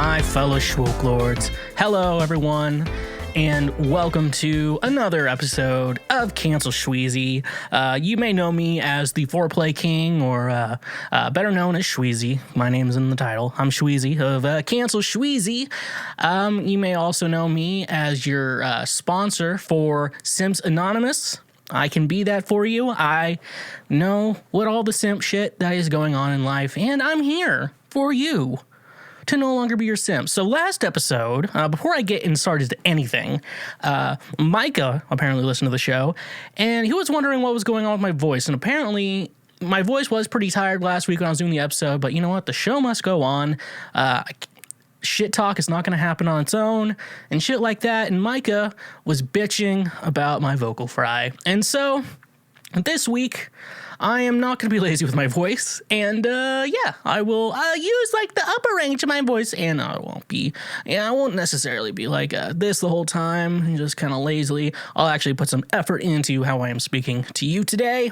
my fellow Schwook Lords. Hello, everyone, and welcome to another episode of Cancel Schweezy. You may know me as the Foreplay King, or better known as Schweezy. My name's in the title. I'm Schweezy of Cancel Schweezy. You may also know me as your sponsor for Simps Anonymous. I can be that for you. I know what all the simp shit that is going on in life, and I'm here for you to no longer be your simp. So last episode, before I get started to anything, Micah apparently listened to the show, and he was wondering what was going on with my voice, and apparently my voice was pretty tired last week when I was doing the episode, but you know what? The show must go on. Shit talk is not going to happen on its own and shit like that. And Micah was bitching about my vocal fry. And so this week, I am not going to be lazy with my voice. And I will use like the upper range of my voice. And I won't necessarily be like this the whole time and just kind of lazily. I'll actually put some effort into how I am speaking to you today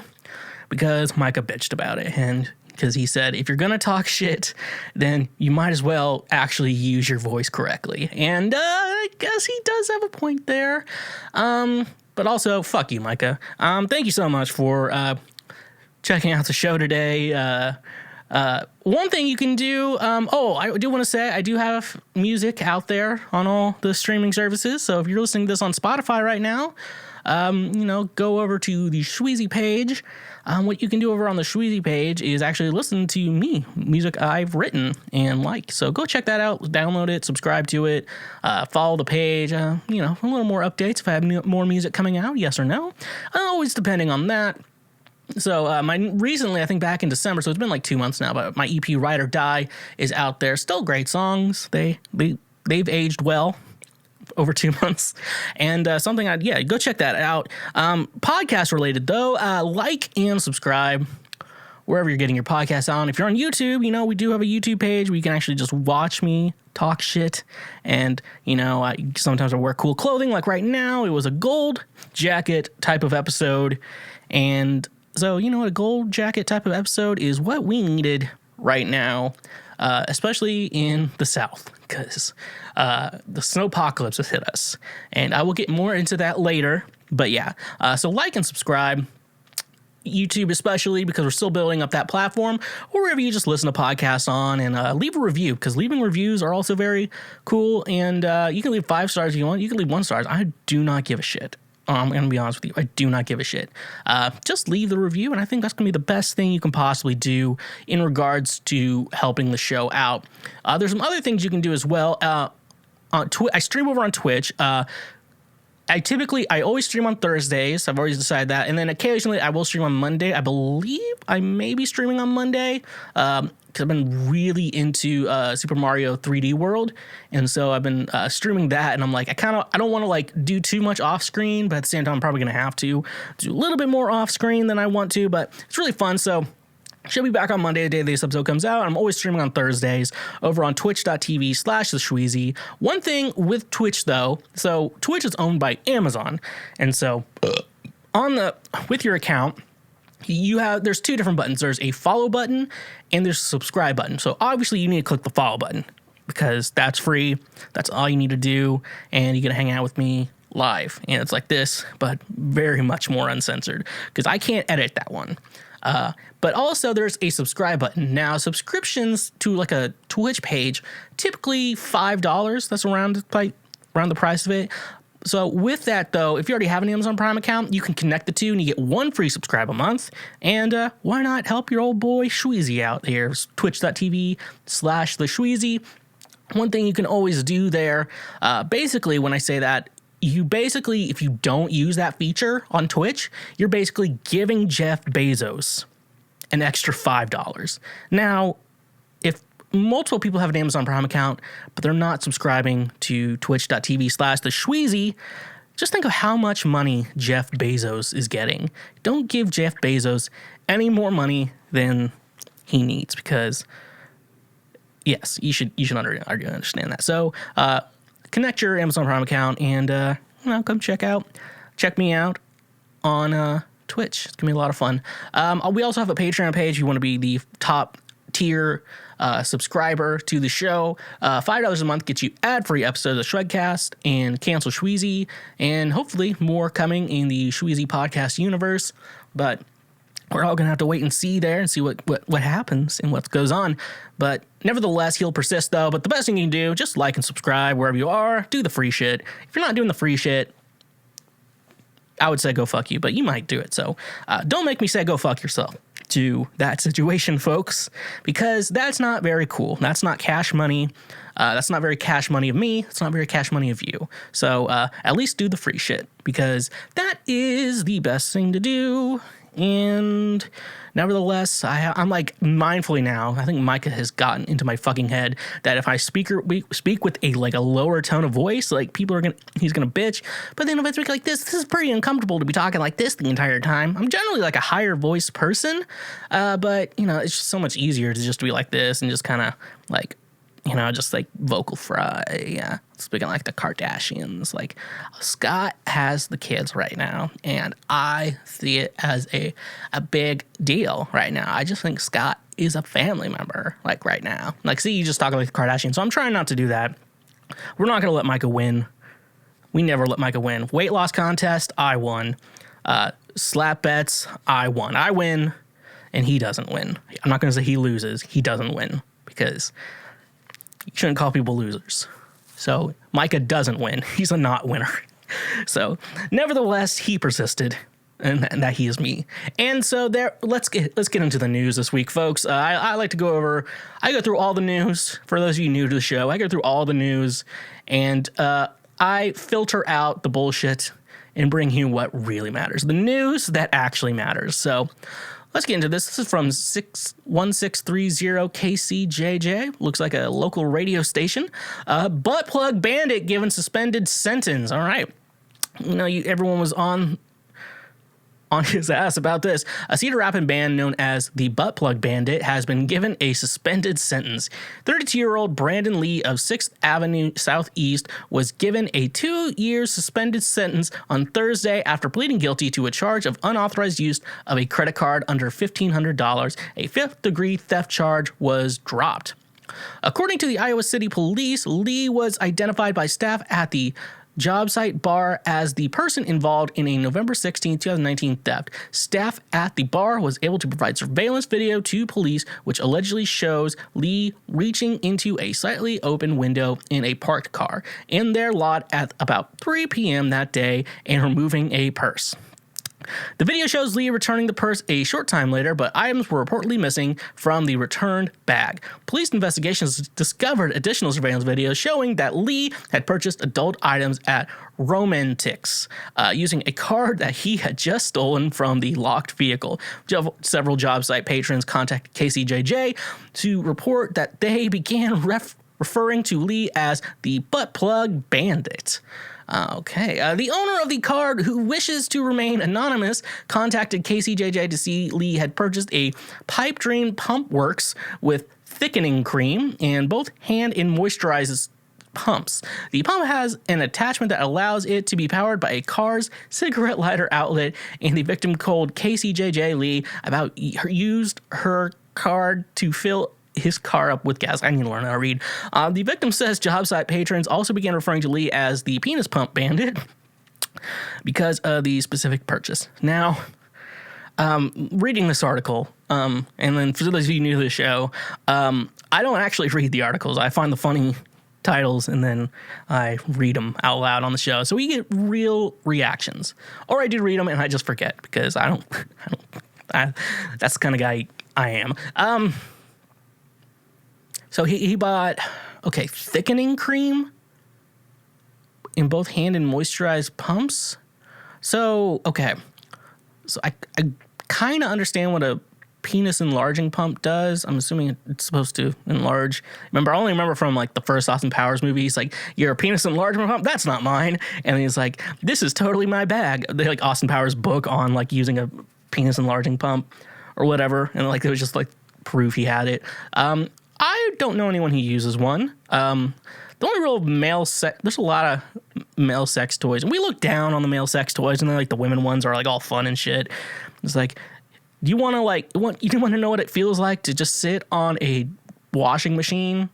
because Micah bitched about it. And because he said, if you're going to talk shit, then you might as well actually use your voice correctly. And I guess he does have a point there. But also, fuck you, Micah. Thank you so much for checking out the show today. One thing you can do, I do want to say, I do have music out there on all the streaming services. So if you're listening to this on Spotify right now, go over to the Schweezy page. What you can do over on the Schweezy page is actually listen to music I've written and like. So go check that out, download it, subscribe to it, follow the page, a little more updates if I have more music coming out, yes or no. Always depending on that. So recently, I think back in December, so it's been like 2 months now, but my EP Ride or Die is out there. Still great songs. They've aged well over 2 months, and go check that out. Podcast related though, like and subscribe wherever you're getting your podcast on. If you're on YouTube, we do have a YouTube page where you can actually just watch me talk shit, and sometimes I wear cool clothing. Like right now, it was a gold jacket type of episode, and so a gold jacket type of episode is what we needed right now. Especially in the South, because the snowpocalypse has hit us. And I will get more into that later. But yeah, so like and subscribe. YouTube especially, because we're still building up that platform, or wherever you just listen to podcasts on, and leave a review, because leaving reviews are also very cool. And you can leave 5 stars if you want. You can leave 1 star. I do not give a shit. I'm going to be honest with you. I do not give a shit. Just leave the review, and I think that's going to be the best thing you can possibly do in regards to helping the show out. There's some other things you can do as well. I stream over on Twitch. I always stream on Thursdays. I've always decided that. And then occasionally I will stream on Monday. I believe I may be streaming on Monday because I've been really into Super Mario 3D World. And so I've been streaming that. And I'm like, I don't want to like do too much off screen, but at the same time, I'm probably going to have to do a little bit more off screen than I want to. But it's really fun. So she'll be back on Monday, the day this episode comes out. I'm always streaming on Thursdays over on twitch.tv/theschweezy. One thing with Twitch, though, so Twitch is owned by Amazon. And so with your account, there's 2 different buttons. There's a follow button and there's a subscribe button. So obviously you need to click the follow button because that's free. That's all you need to do. And you get to hang out with me live. And it's like this, but very much more uncensored because I can't edit that one. But also there's a subscribe button. Now subscriptions to like a Twitch page, typically $5. That's around the price of it. So with that though, if you already have an Amazon Prime account, you can connect the 2 and you get 1 free subscribe a month. And why not help your old boy Schweezy out here? Twitch.tv/theschweezy. One thing you can always do there, basically when I say that, if you don't use that feature on Twitch, you're basically giving Jeff Bezos an extra $5. Now, if multiple people have an Amazon Prime account, but they're not subscribing to twitch.tv/theschweezy, just think of how much money Jeff Bezos is getting. Don't give Jeff Bezos any more money than he needs, because yes, you should understand that. So, connect your Amazon Prime account and come check me out on Twitch. It's gonna be a lot of fun. We also have a Patreon page if you want to be the top tier subscriber to the show. $5 a month gets you ad-free episodes of Shredcast and Cancel Schweezy, and hopefully more coming in the Schweezy podcast universe. But we're all going to have to wait and see there and see what happens and what goes on. But nevertheless, he'll persist, though. But the best thing you can do, just like and subscribe wherever you are. Do the free shit. If you're not doing the free shit, I would say go fuck you, but you might do it. So don't make me say go fuck yourself to that situation, folks, because that's not very cool. That's not cash money. That's not very cash money of me. It's not very cash money of you. So at least do the free shit, because that is the best thing to do. And nevertheless, I'm like mindfully now. I think Micah has gotten into my fucking head that if I speak with a lower tone of voice, like he's gonna bitch. But then if I speak like this is pretty uncomfortable to be talking like this the entire time. I'm generally like a higher voice person, but it's just so much easier to just be like this and just kind of like, just like vocal fry. Yeah. Speaking like the Kardashians, like Scott has the kids right now, and I see it as a big deal right now. I just think Scott is a family member, like right now. Like, see, you just talking like the Kardashians. So I'm trying not to do that. We're not going to let Micah win. We never let Micah win. Weight loss contest, I won. Slap bets, I won. I win, and he doesn't win. I'm not going to say he loses. He doesn't win, because you shouldn't call people losers. So Micah doesn't win. He's a not winner. So nevertheless, he persisted, and that he is me. And so let's get into the news this week, folks. I like to go through all the news. For those of you new to the show, I go through all the news, and I filter out the bullshit and bring you what really matters. The news that actually matters. So let's get into this. This is from 1630 KCJJ. Looks like a local radio station. Buttplug Bandit given suspended sentence. All right. Everyone was on his ass about this. A Cedar Rapids band known as the Buttplug Bandit has been given a suspended sentence. 32-year-old Brandon Lee of 6th Avenue Southeast was given a 2-year suspended sentence on Thursday after pleading guilty to a charge of unauthorized use of a credit card under $1,500. A fifth-degree theft charge was dropped. According to the Iowa City Police, Lee was identified by staff at the job site bar as the person involved in a November 16, 2019 theft. Staff at the bar was able to provide surveillance video to police, which allegedly shows Lee reaching into a slightly open window in a parked car in their lot at about 3 p.m. that day and removing a purse. The video shows Lee returning the purse a short time later, but items were reportedly missing from the returned bag. Police investigations discovered additional surveillance videos showing that Lee had purchased adult items at Romantics using a card that he had just stolen from the locked vehicle. Several job site patrons contacted KCJJ to report that they began referring to Lee as the Buttplug Bandit. Okay. The owner of the card, who wishes to remain anonymous, contacted KCJJ to see Lee had purchased a pipe drain pump works with thickening cream and both hand and moisturizes pumps. The pump has an attachment that allows it to be powered by a car's cigarette lighter outlet, and the victim told KCJJ Lee about used her card to fill his car up with gas. I need to learn how to read. The victim says job site patrons also began referring to Lee as the penis pump bandit because of the specific purchase. Now, reading this article, and then for those of you new to the show, I don't actually read the articles. I find the funny titles and then I read them out loud on the show. So we get real reactions. Or I do read them and I just forget because that's the kind of guy I am. So he bought, thickening cream in both hand and moisturized pumps. So I kind of understand what a penis enlarging pump does. I'm assuming it's supposed to enlarge. I only remember from like the first Austin Powers movie. He's like, "You're a penis enlargement pump? That's not mine." And he's like, "This is totally my bag." They like Austin Powers book on like using a penis enlarging pump or whatever. And like, it was just like proof he had it. I don't know anyone who uses one. The only real there's a lot of male sex toys. And we look down on the male sex toys, and then like the women ones are like all fun and shit. It's like, Do you want to know what it feels like to just sit on a washing machine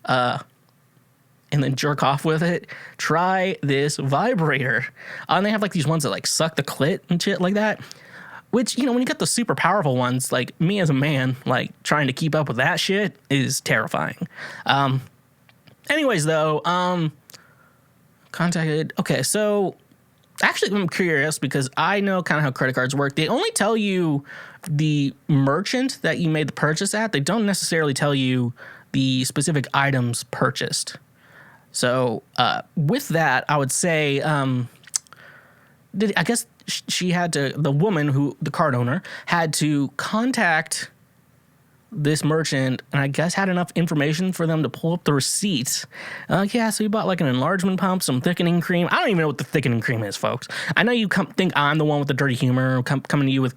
and then jerk off with it? Try this vibrator. And they have like these ones that like suck the clit and shit like that. Which, when you get the super powerful ones, like me as a man, like trying to keep up with that shit is terrifying. Anyways, though, contacted. Okay, so actually, I'm curious because I know kind of how credit cards work. They only tell you the merchant that you made the purchase at. They don't necessarily tell you the specific items purchased. So with that, I would say, I guess she had to, the woman the card owner, had to contact this merchant and I guess had enough information for them to pull up the receipts. Yeah, so you bought like an enlargement pump, some thickening cream. I don't even know what the thickening cream is, folks. I know you think I'm the one with the dirty humor, coming to you with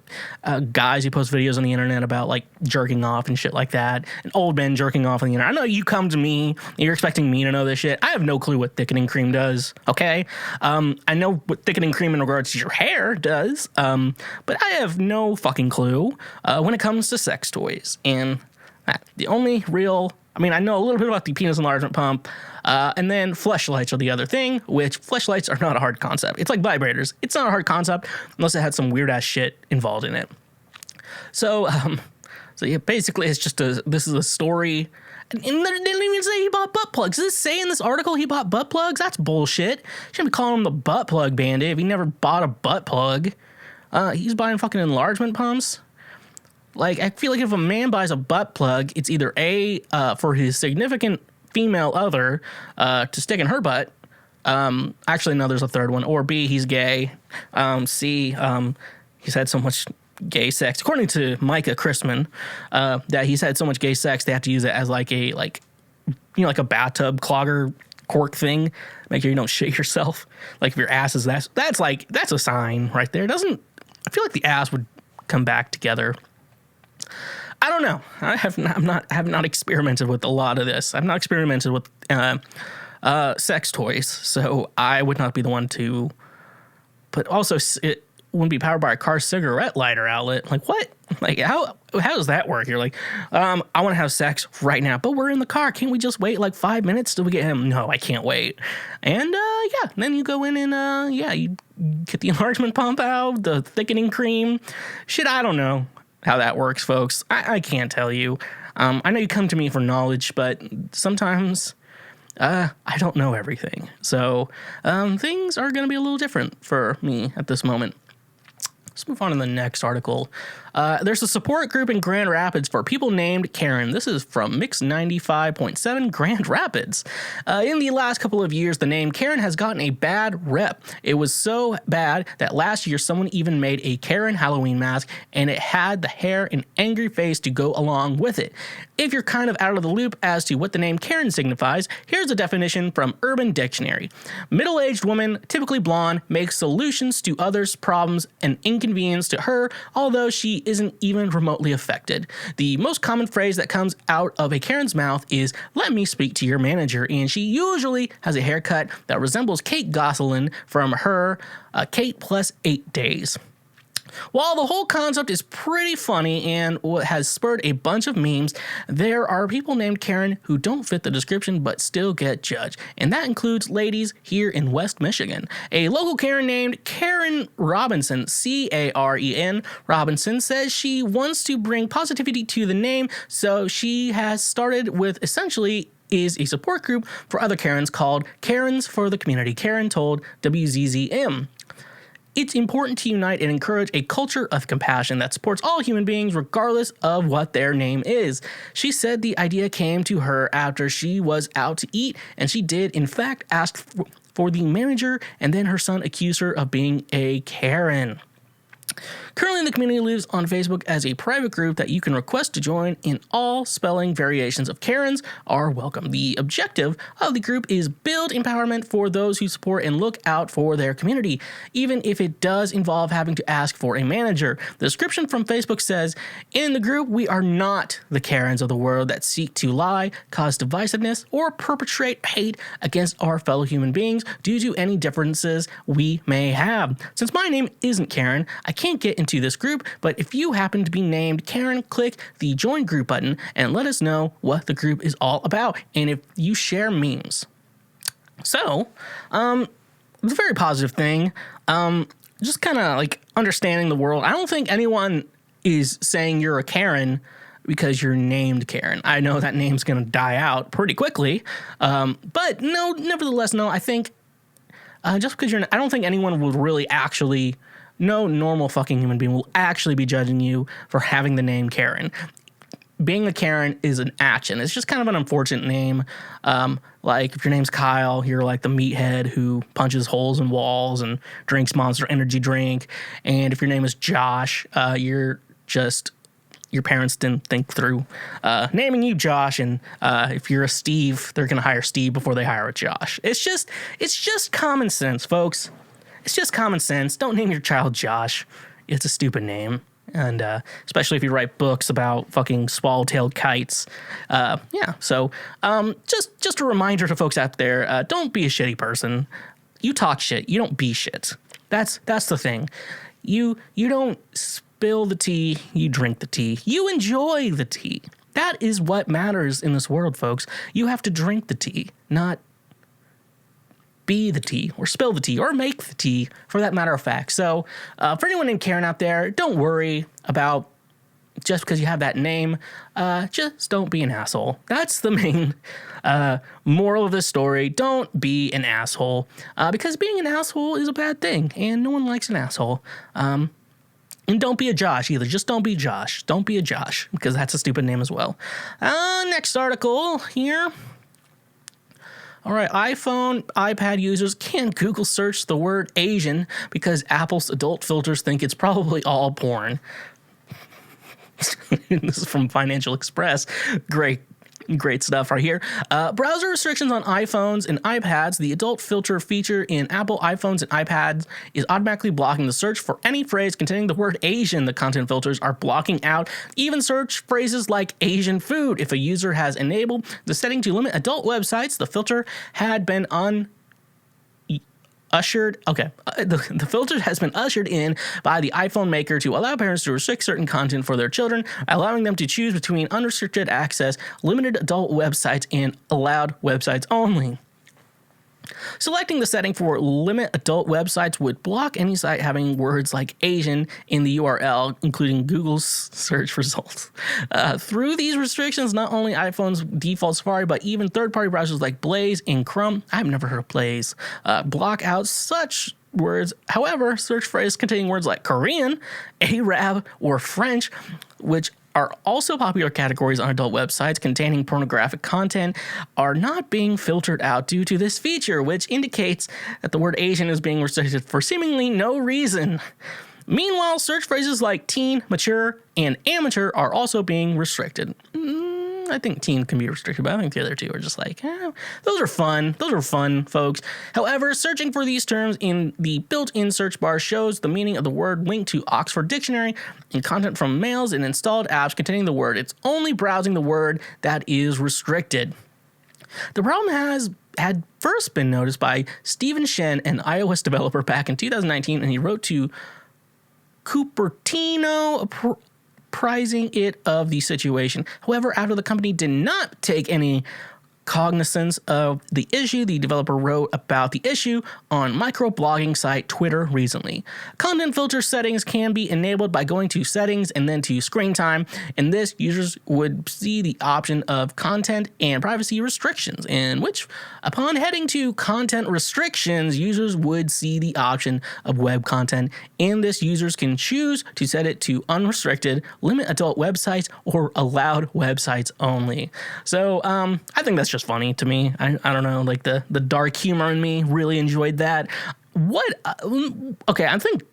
guys who post videos on the internet about like jerking off and shit like that, and old men jerking off on the internet. I know you come to me and you're expecting me to know this shit. I have no clue what thickening cream does, okay? I know what thickening cream in regards to your hair does, but I have no fucking clue when it comes to sex toys. And the only real, I know a little bit about the penis enlargement pump, and then fleshlights are the other thing, which fleshlights are not a hard concept. It's like vibrators. It's not a hard concept unless it had some weird ass shit involved in it. So yeah, basically it's just this is a story. And they didn't even say he bought butt plugs. Does it say in this article he bought butt plugs? That's bullshit. Shouldn't be calling him the Buttplug Bandit if he never bought a butt plug. He's buying fucking enlargement pumps. Like, I feel like if a man buys a butt plug, it's either A, for his significant female other to stick in her butt. Actually, no, there's a third one. Or B, he's gay. C, he's had so much gay sex. According to Micah Chrisman, that he's had so much gay sex, they have to use it as like a bathtub clogger cork thing. Make sure you don't shit yourself. Like, if your ass is that's a sign right there. I feel like the ass would come back together. I don't know. I have not experimented with a lot of this. I've not experimented with sex toys, so I would not be the one to. But also, it wouldn't be powered by a car cigarette lighter outlet. Like, what? Like, how does that work? You're like, I want to have sex right now, but we're in the car. Can't we just wait like 5 minutes till we get him? No, I can't wait. And yeah, then you go in and you get the enlargement pump out, the thickening cream. Shit, I don't know how that works, folks. I can't tell you. I know you come to me for knowledge, but sometimes I don't know everything. So things are going to be a little different for me at this moment. Let's move on to the next article. There's a support group in Grand Rapids for people named Karen. This is from Mix 95.7 Grand Rapids. In the last couple of years, the name Karen has gotten a bad rep. It was so bad that last year someone even made a Karen Halloween mask, and it had the hair and angry face to go along with it. If you're kind of out of the loop as to what the name Karen signifies, here's a definition from Urban Dictionary. Middle-aged woman, typically blonde, makes solutions to others' problems an inconvenience to her, although she isn't even remotely affected. The most common phrase that comes out of a Karen's mouth is, "Let me speak to your manager," and she usually has a haircut that resembles Kate Gosselin from her Kate Plus 8 Days. While the whole concept is pretty funny and has spurred a bunch of memes, there are people named Karen who don't fit the description but still get judged, and that includes ladies here in West Michigan. A local Karen named Karen Robinson, Caren Robinson, says she wants to bring positivity to the name, so she has started with essentially is a support group for other Karens called Karens for the Community. Karen told WZZM. It's important to unite and encourage a culture of compassion that supports all human beings regardless of what their name is. She said the idea came to her after she was out to eat, and she did, in fact, ask for the manager, and then her son accused her of being a Karen. Currently, the community lives on Facebook as a private group that you can request to join, and all spelling variations of Karens are welcome. The objective of the group is build empowerment for those who support and look out for their community, even if it does involve having to ask for a manager. The description from Facebook says, in the group, we are not the Karens of the world that seek to lie, cause divisiveness, or perpetrate hate against our fellow human beings due to any differences we may have. Since my name isn't Karen, I can't can't get into this group, but if you happen to be named Karen, click the join group button and let us know what the group is all about and if you share memes. So, it's a very positive thing. Just kind of like understanding the world. I don't think anyone is saying you're a Karen because you're named Karen. I know that name's going to die out pretty quickly. But no, nevertheless, no, I think just because I don't think anyone will really actually, no normal fucking human being will actually be judging you for having the name Karen. Being a Karen is an action. It's just kind of an unfortunate name. Like if your name's Kyle, you're like the meathead who punches holes in walls and drinks Monster Energy drink. And if your name is Josh, you're just, your parents didn't think through naming you Josh. And if you're a Steve, they're going to hire Steve before they hire a Josh. It's just common sense, folks. It's just common sense. Don't name your child Josh. It's a stupid name. And especially if you write books about fucking swallow-tailed kites. So just a reminder to folks out there, don't be a shitty person. You talk shit. You don't be shit. That's the thing. You don't spill the tea. You drink the tea. You enjoy the tea. That is what matters in this world, folks. You have to drink the tea, not be the tea or spill the tea or make the tea, for that matter of fact. So for anyone named Karen out there, don't worry about just because you have that name. Just don't be an asshole. That's the main moral of this story. Don't be an asshole, because being an asshole is a bad thing and no one likes an asshole. And don't be a Josh either. Just don't be Josh. Don't be a Josh, because that's a stupid name as well. Next article here. All right, iPhone, iPad users can't Google search the word Asian because Apple's adult filters think it's probably all porn. This is from Financial Express. Great stuff right here. Browser restrictions on iPhones and iPads. The adult filter feature in Apple iPhones and iPads is automatically blocking the search for any phrase containing the word Asian. The content filters are blocking out even search phrases like Asian food. If a user has enabled the setting to limit adult websites, the filter had been the filter has been ushered in by the iPhone maker to allow parents to restrict certain content for their children, allowing them to choose between unrestricted access, limited adult websites, and allowed websites only. Selecting the setting for limit adult websites would block any site having words like Asian in the URL, including Google's search results. Through these restrictions, not only iPhone's default Safari, but even third-party browsers like Blaze and Chrome, I've never heard of Blaze, block out such words. However, search phrases containing words like Korean, Arab, or French, which are also popular categories on adult websites containing pornographic content, are not being filtered out due to this feature, which indicates that the word Asian is being restricted for seemingly no reason. Meanwhile, search phrases like teen, mature, and amateur are also being restricted. I think teen can be restricted, but I think the other two are just like, those are fun. Those are fun, folks. However, searching for these terms in the built-in search bar shows the meaning of the word linked to Oxford Dictionary and content from mails and installed apps containing the word. It's only browsing the word that is restricted. The problem had first been noticed by Stephen Shen, an iOS developer, back in 2019, and he wrote to Cupertino, apprising it of the situation. However, after the company did not take any cognizance of the issue, the developer wrote about the issue on microblogging site Twitter recently. Content filter settings can be enabled by going to settings and then to screen time. In this, users would see the option of content and privacy restrictions, in which, upon heading to content restrictions, users would see the option of web content. In this, users can choose to set it to unrestricted, limit adult websites, or allowed websites only. So, I think that's just funny to me. I don't know, like the dark humor in me really enjoyed that. I think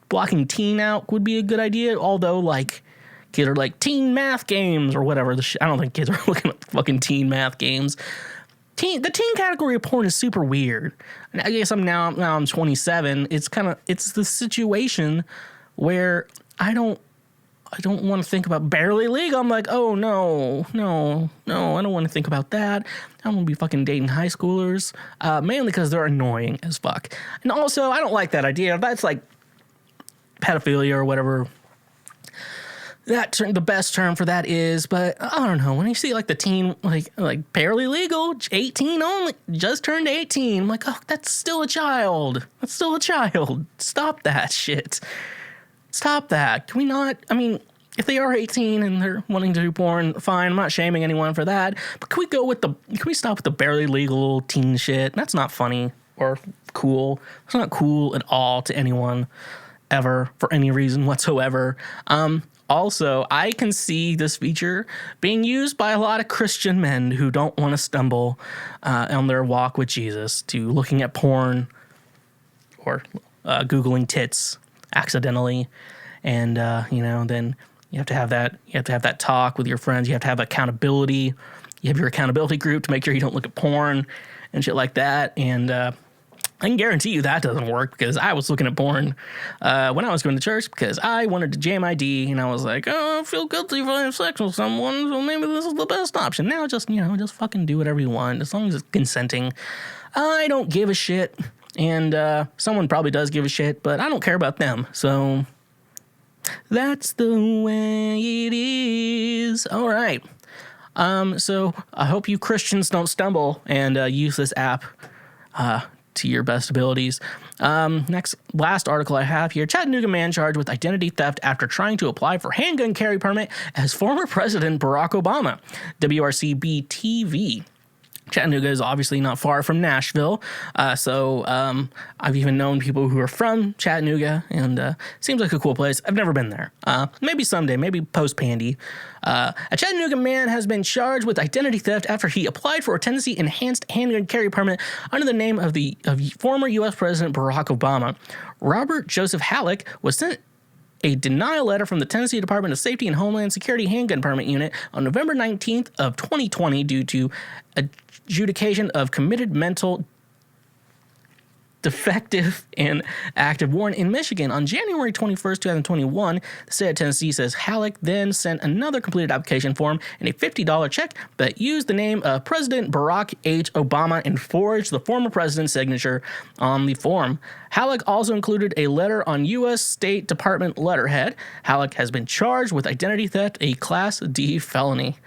blocking teen out would be a good idea, although like kids are like teen math games or whatever. I don't think kids are looking at fucking teen math games. The teen category of porn is super weird. And I guess I'm 27. It's the situation where I don't want to think about barely legal. I'm like, oh, no, I don't want to think about that. I don't want to be fucking dating high schoolers, mainly because they're annoying as fuck. And also, I don't like that idea. That's like pedophilia or whatever that term, the best term for that is. But I don't know, when you see like the teen, like barely legal, 18 only, just turned 18, I'm like, oh, that's still a child. Stop that shit. Stop that. Can we not? I mean, if they are 18 and they're wanting to do porn, fine. I'm not shaming anyone for that. But can we stop with the barely legal teen shit? That's not funny or cool. It's not cool at all to anyone ever for any reason whatsoever. Also, I can see this feature being used by a lot of Christian men who don't want to stumble on their walk with Jesus to looking at porn or Googling tits accidentally. And, then you have to have that talk with your friends. You have to have accountability. You have your accountability group to make sure you don't look at porn and shit like that. And I can guarantee you that doesn't work, because I was looking at porn when I was going to church because I wanted to jam ID, and I was like, oh, I feel guilty if I have sex with someone, so maybe this is the best option. Now just fucking do whatever you want as long as it's consenting. I don't give a shit, and someone probably does give a shit, but I don't care about them, so that's the way it is. All right. So I hope you Christians don't stumble and use this app to your best abilities. Last article I have here. Chattanooga man charged with identity theft after trying to apply for handgun carry permit as former President Barack Obama. WRCB TV. Chattanooga is obviously not far from Nashville, so I've even known people who are from Chattanooga, and seems like a cool place. I've never been there. Maybe someday, maybe post-Pandy. A Chattanooga man has been charged with identity theft after he applied for a Tennessee enhanced handgun carry permit under the name of former U.S. President Barack Obama. Robert Joseph Halleck was sent a denial letter from the Tennessee Department of Safety and Homeland Security Handgun Permit Unit on November 19th of 2020 due to adjudication of committed mental defective and active warrant in Michigan. On January 21st, 2021, the state of Tennessee says Halleck then sent another completed application form and a $50 check that used the name of President Barack H. Obama and forged the former president's signature on the form. Halleck also included a letter on U.S. State Department letterhead. Halleck has been charged with identity theft, a Class D felony.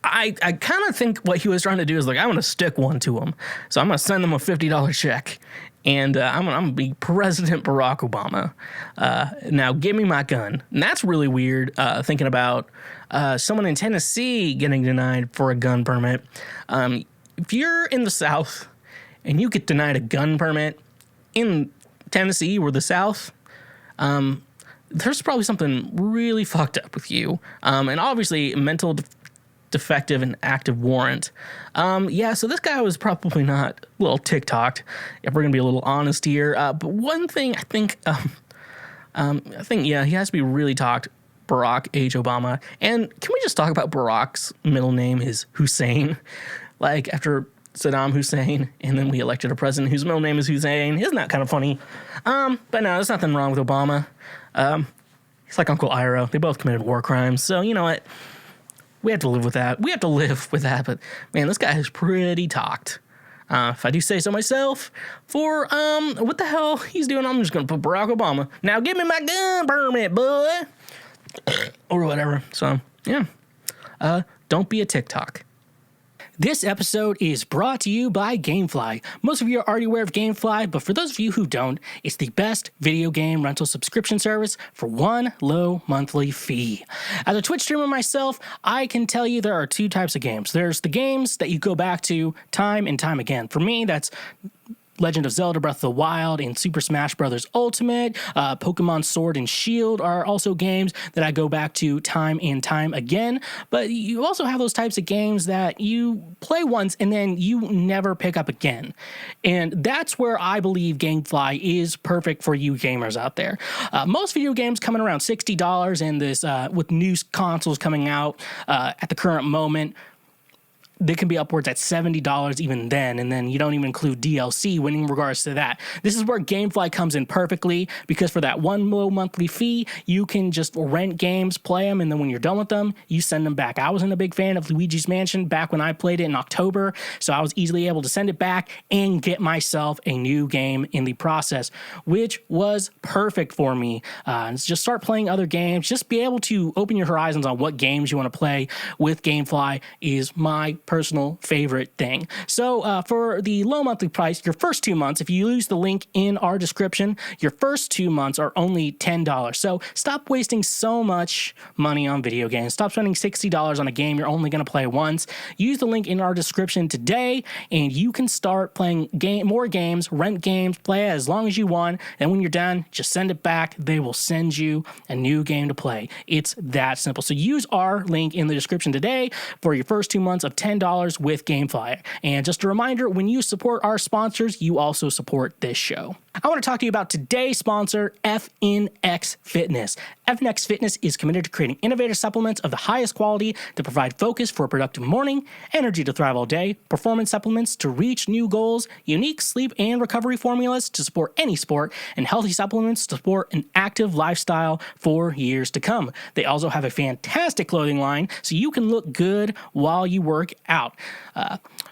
I kind of think what he was trying to do is like, I'm going to stick one to him. So I'm going to send them a $50 check. And I'm going to be President Barack Obama. Now, give me my gun. And that's really weird, thinking about someone in Tennessee getting denied for a gun permit. If you're in the South and you get denied a gun permit in Tennessee or the South, there's probably something really fucked up with you. And obviously, mental defective and active warrant. So this guy was probably not a little TikToked, if we're gonna be a little honest here. But one thing I think, he has to be really talked. Barack H. Obama. And can we just talk about Barack's middle name is Hussein? Like, after Saddam Hussein, and then we elected a president whose middle name is Hussein. Isn't that kind of funny? But no, there's nothing wrong with Obama. He's like Uncle Iro. They both committed war crimes. So, you know what? We have to live with that. But, man, this guy is pretty talked. If I do say so myself, for what the hell he's doing, I'm just going to put Barack Obama. Now give me my gun permit, boy. Or whatever. So, yeah. Don't be a TikTok. This episode is brought to you by Gamefly. Most of you are already aware of Gamefly, but for those of you who don't, it's the best video game rental subscription service for one low monthly fee. As a Twitch streamer myself, I can tell you there are two types of games. There's the games that you go back to time and time again. For me, that's Legend of Zelda Breath of the Wild and Super Smash Bros. Ultimate, Pokemon Sword and Shield are also games that I go back to time and time again. But you also have those types of games that you play once and then you never pick up again. And that's where I believe Gamefly is perfect for you gamers out there. Most video games coming around $60, and this with new consoles coming out at the current moment, they can be upwards at $70 even then, and then you don't even include DLC in regards to that. This is where GameFly comes in perfectly, because for that one low monthly fee, you can just rent games, play them, and then when you're done with them, you send them back. I wasn't a big fan of Luigi's Mansion back when I played it in October, so I was easily able to send it back and get myself a new game in the process, which was perfect for me. Just start playing other games, just be able to open your horizons on what games you want to play with GameFly is my personal favorite thing. So for the low monthly price, your first 2 months, if you use the link in our description, your first 2 months are only $10. So stop wasting so much money on video games. Stop spending $60 on a game you're only going to play once. Use the link in our description today, and you can start playing more games, rent games, play as long as you want, and when you're done, just send it back. They will send you a new game to play. It's that simple. So use our link in the description today for your first 2 months of $10 with GameFly. And just a reminder, when you support our sponsors, you also support this show. I want to talk to you about today's sponsor, FNX Fitness. FNX Fitness is committed to creating innovative supplements of the highest quality to provide focus for a productive morning, energy to thrive all day, performance supplements to reach new goals, unique sleep and recovery formulas to support any sport, and healthy supplements to support an active lifestyle for years to come. They also have a fantastic clothing line so you can look good while you work out.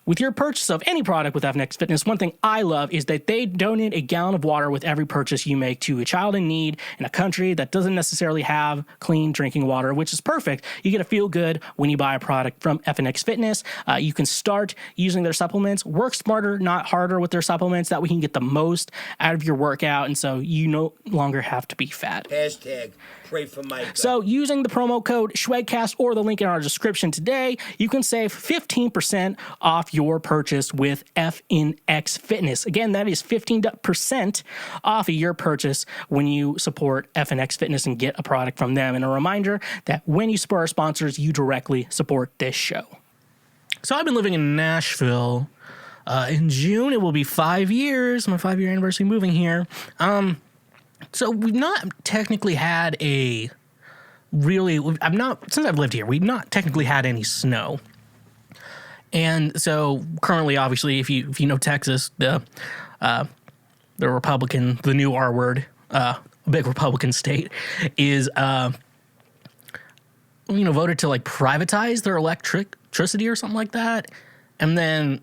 With your purchase of any product with FNX Fitness, one thing I love is that they donate a gallon of water with every purchase you make to a child in need in a country that doesn't necessarily have clean drinking water, which is perfect. You get to feel good when you buy a product from FNX Fitness. You can start using their supplements, work smarter, not harder with their supplements. That way you can get the most out of your workout, and so you no longer have to be fat. Hashtag pray for Mike. So using the promo code SHWEGCAST or the link in our description today, you can save 15% off your purchase with FNX Fitness. Again, that is 15% off of your purchase when you support FNX Fitness and get a product from them. And a reminder that when you support our sponsors, you directly support this show. So I've been living in Nashville. In June, it will be 5 years, my 5-year anniversary moving here. So we've not technically had since I've lived here, we've not technically had any snow. And so currently, obviously, if you know Texas, the Republican, the new R word, big Republican state, is voted to like privatize their electricity or something like that. And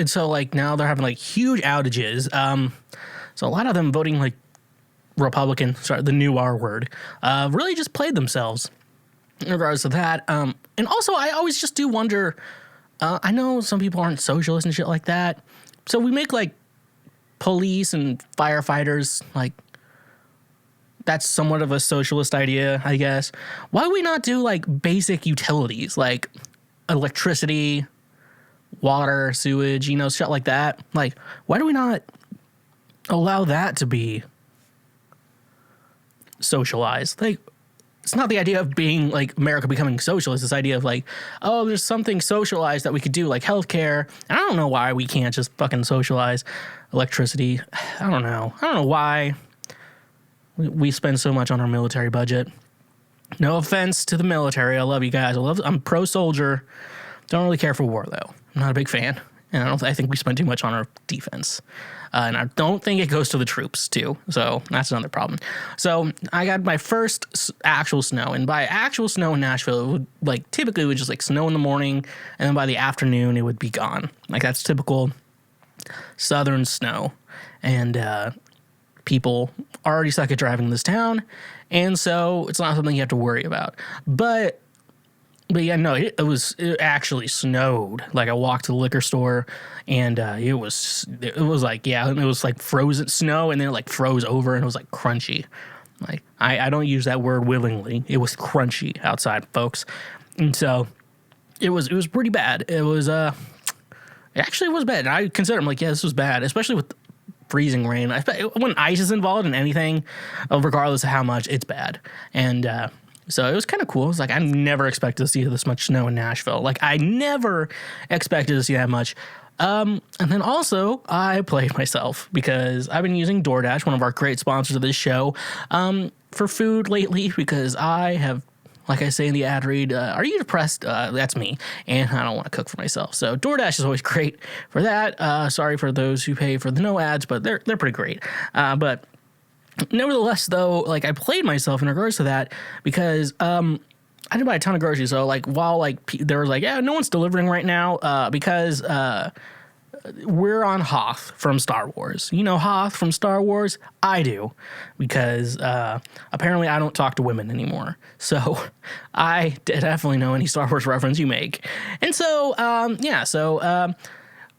so like now they're having like huge outages. So a lot of them voting like Republican, the new R word, really just played themselves in regards to that. And also, I always just do wonder, I know some people aren't socialists and shit like that, so we make, like, police and firefighters, like, that's somewhat of a socialist idea, I guess. Why do we not do, like, basic utilities, like electricity, water, sewage, shit like that? Like, why do we not allow that to be socialized? Like, it's not the idea of being like America becoming socialist. This idea of like, oh, there's something socialized that we could do, like healthcare. And I don't know why we can't just fucking socialize electricity. I don't know why we spend so much on our military budget. No offense to the military. I love you guys. I'm pro soldier. Don't really care for war though. I'm not a big fan. And I think we spend too much on our defense. And I don't think it goes to the troops, too. So that's another problem. So I got my first actual snow. And by actual snow in Nashville, typically it would just, snow in the morning. And then by the afternoon, it would be gone. Like, that's typical southern snow. And people already suck at driving this town. And so it's not something you have to worry about. But yeah, no, it actually snowed. Like, I walked to the liquor store, and it was like frozen snow, and then it like froze over, and it was like crunchy. Like, I don't use that word willingly. It was crunchy outside, folks. And so it was pretty bad. It actually was bad. And I consider, I'm like, yeah, this was bad, especially with freezing rain. When ice is involved in anything, regardless of how much, it's bad. And so it was kind of cool. It's like, I never expected to see this much snow in Nashville. Like, I never expected to see that much. And then also, I played myself because I've been using DoorDash, one of our great sponsors of this show, for food lately, because I have like I say in the ad read, are you depressed? That's me, and I don't want to cook for myself. So DoorDash is always great for that. Sorry for those who pay for the no ads, but they're pretty great. But nevertheless, though, like I played myself in regards to that because I didn't buy a ton of groceries. So like while like there was like, yeah, no one's delivering right now because we're on Hoth from Star Wars. You know Hoth from Star Wars? I do, because apparently I don't talk to women anymore. So I definitely know any Star Wars reference you make. And so,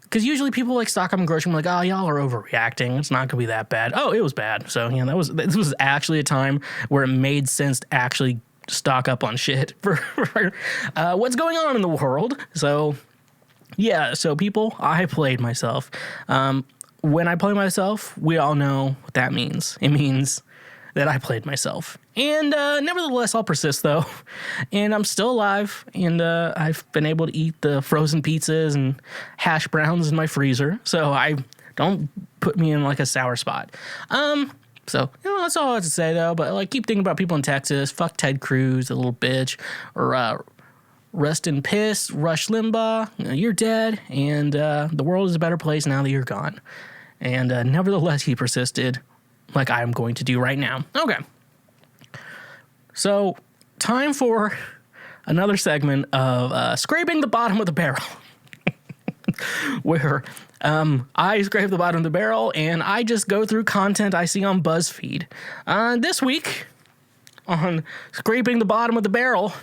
because usually people like stock up on groceries and like, oh, y'all are overreacting. It's not going to be that bad. Oh, it was bad. So, yeah, this was actually a time where it made sense to actually stock up on shit for what's going on in the world. So, yeah, so people, I played myself. When I play myself, we all know what that means. It means that I played myself. And nevertheless, I'll persist, though. And I'm still alive, and I've been able to eat the frozen pizzas and hash browns in my freezer, so I don't put me in, like, a sour spot. So, that's all I have to say, though. But, like, keep thinking about people in Texas. Fuck Ted Cruz, a little bitch. Or, rest in piss, Rush Limbaugh, you're dead, and the world is a better place now that you're gone. And nevertheless, he persisted, like I'm going to do right now. Okay. So, time for another segment of scraping the bottom of the barrel. Where I scrape the bottom of the barrel, and I just go through content I see on Buzzfeed. This week, on Scraping the Bottom of the Barrel,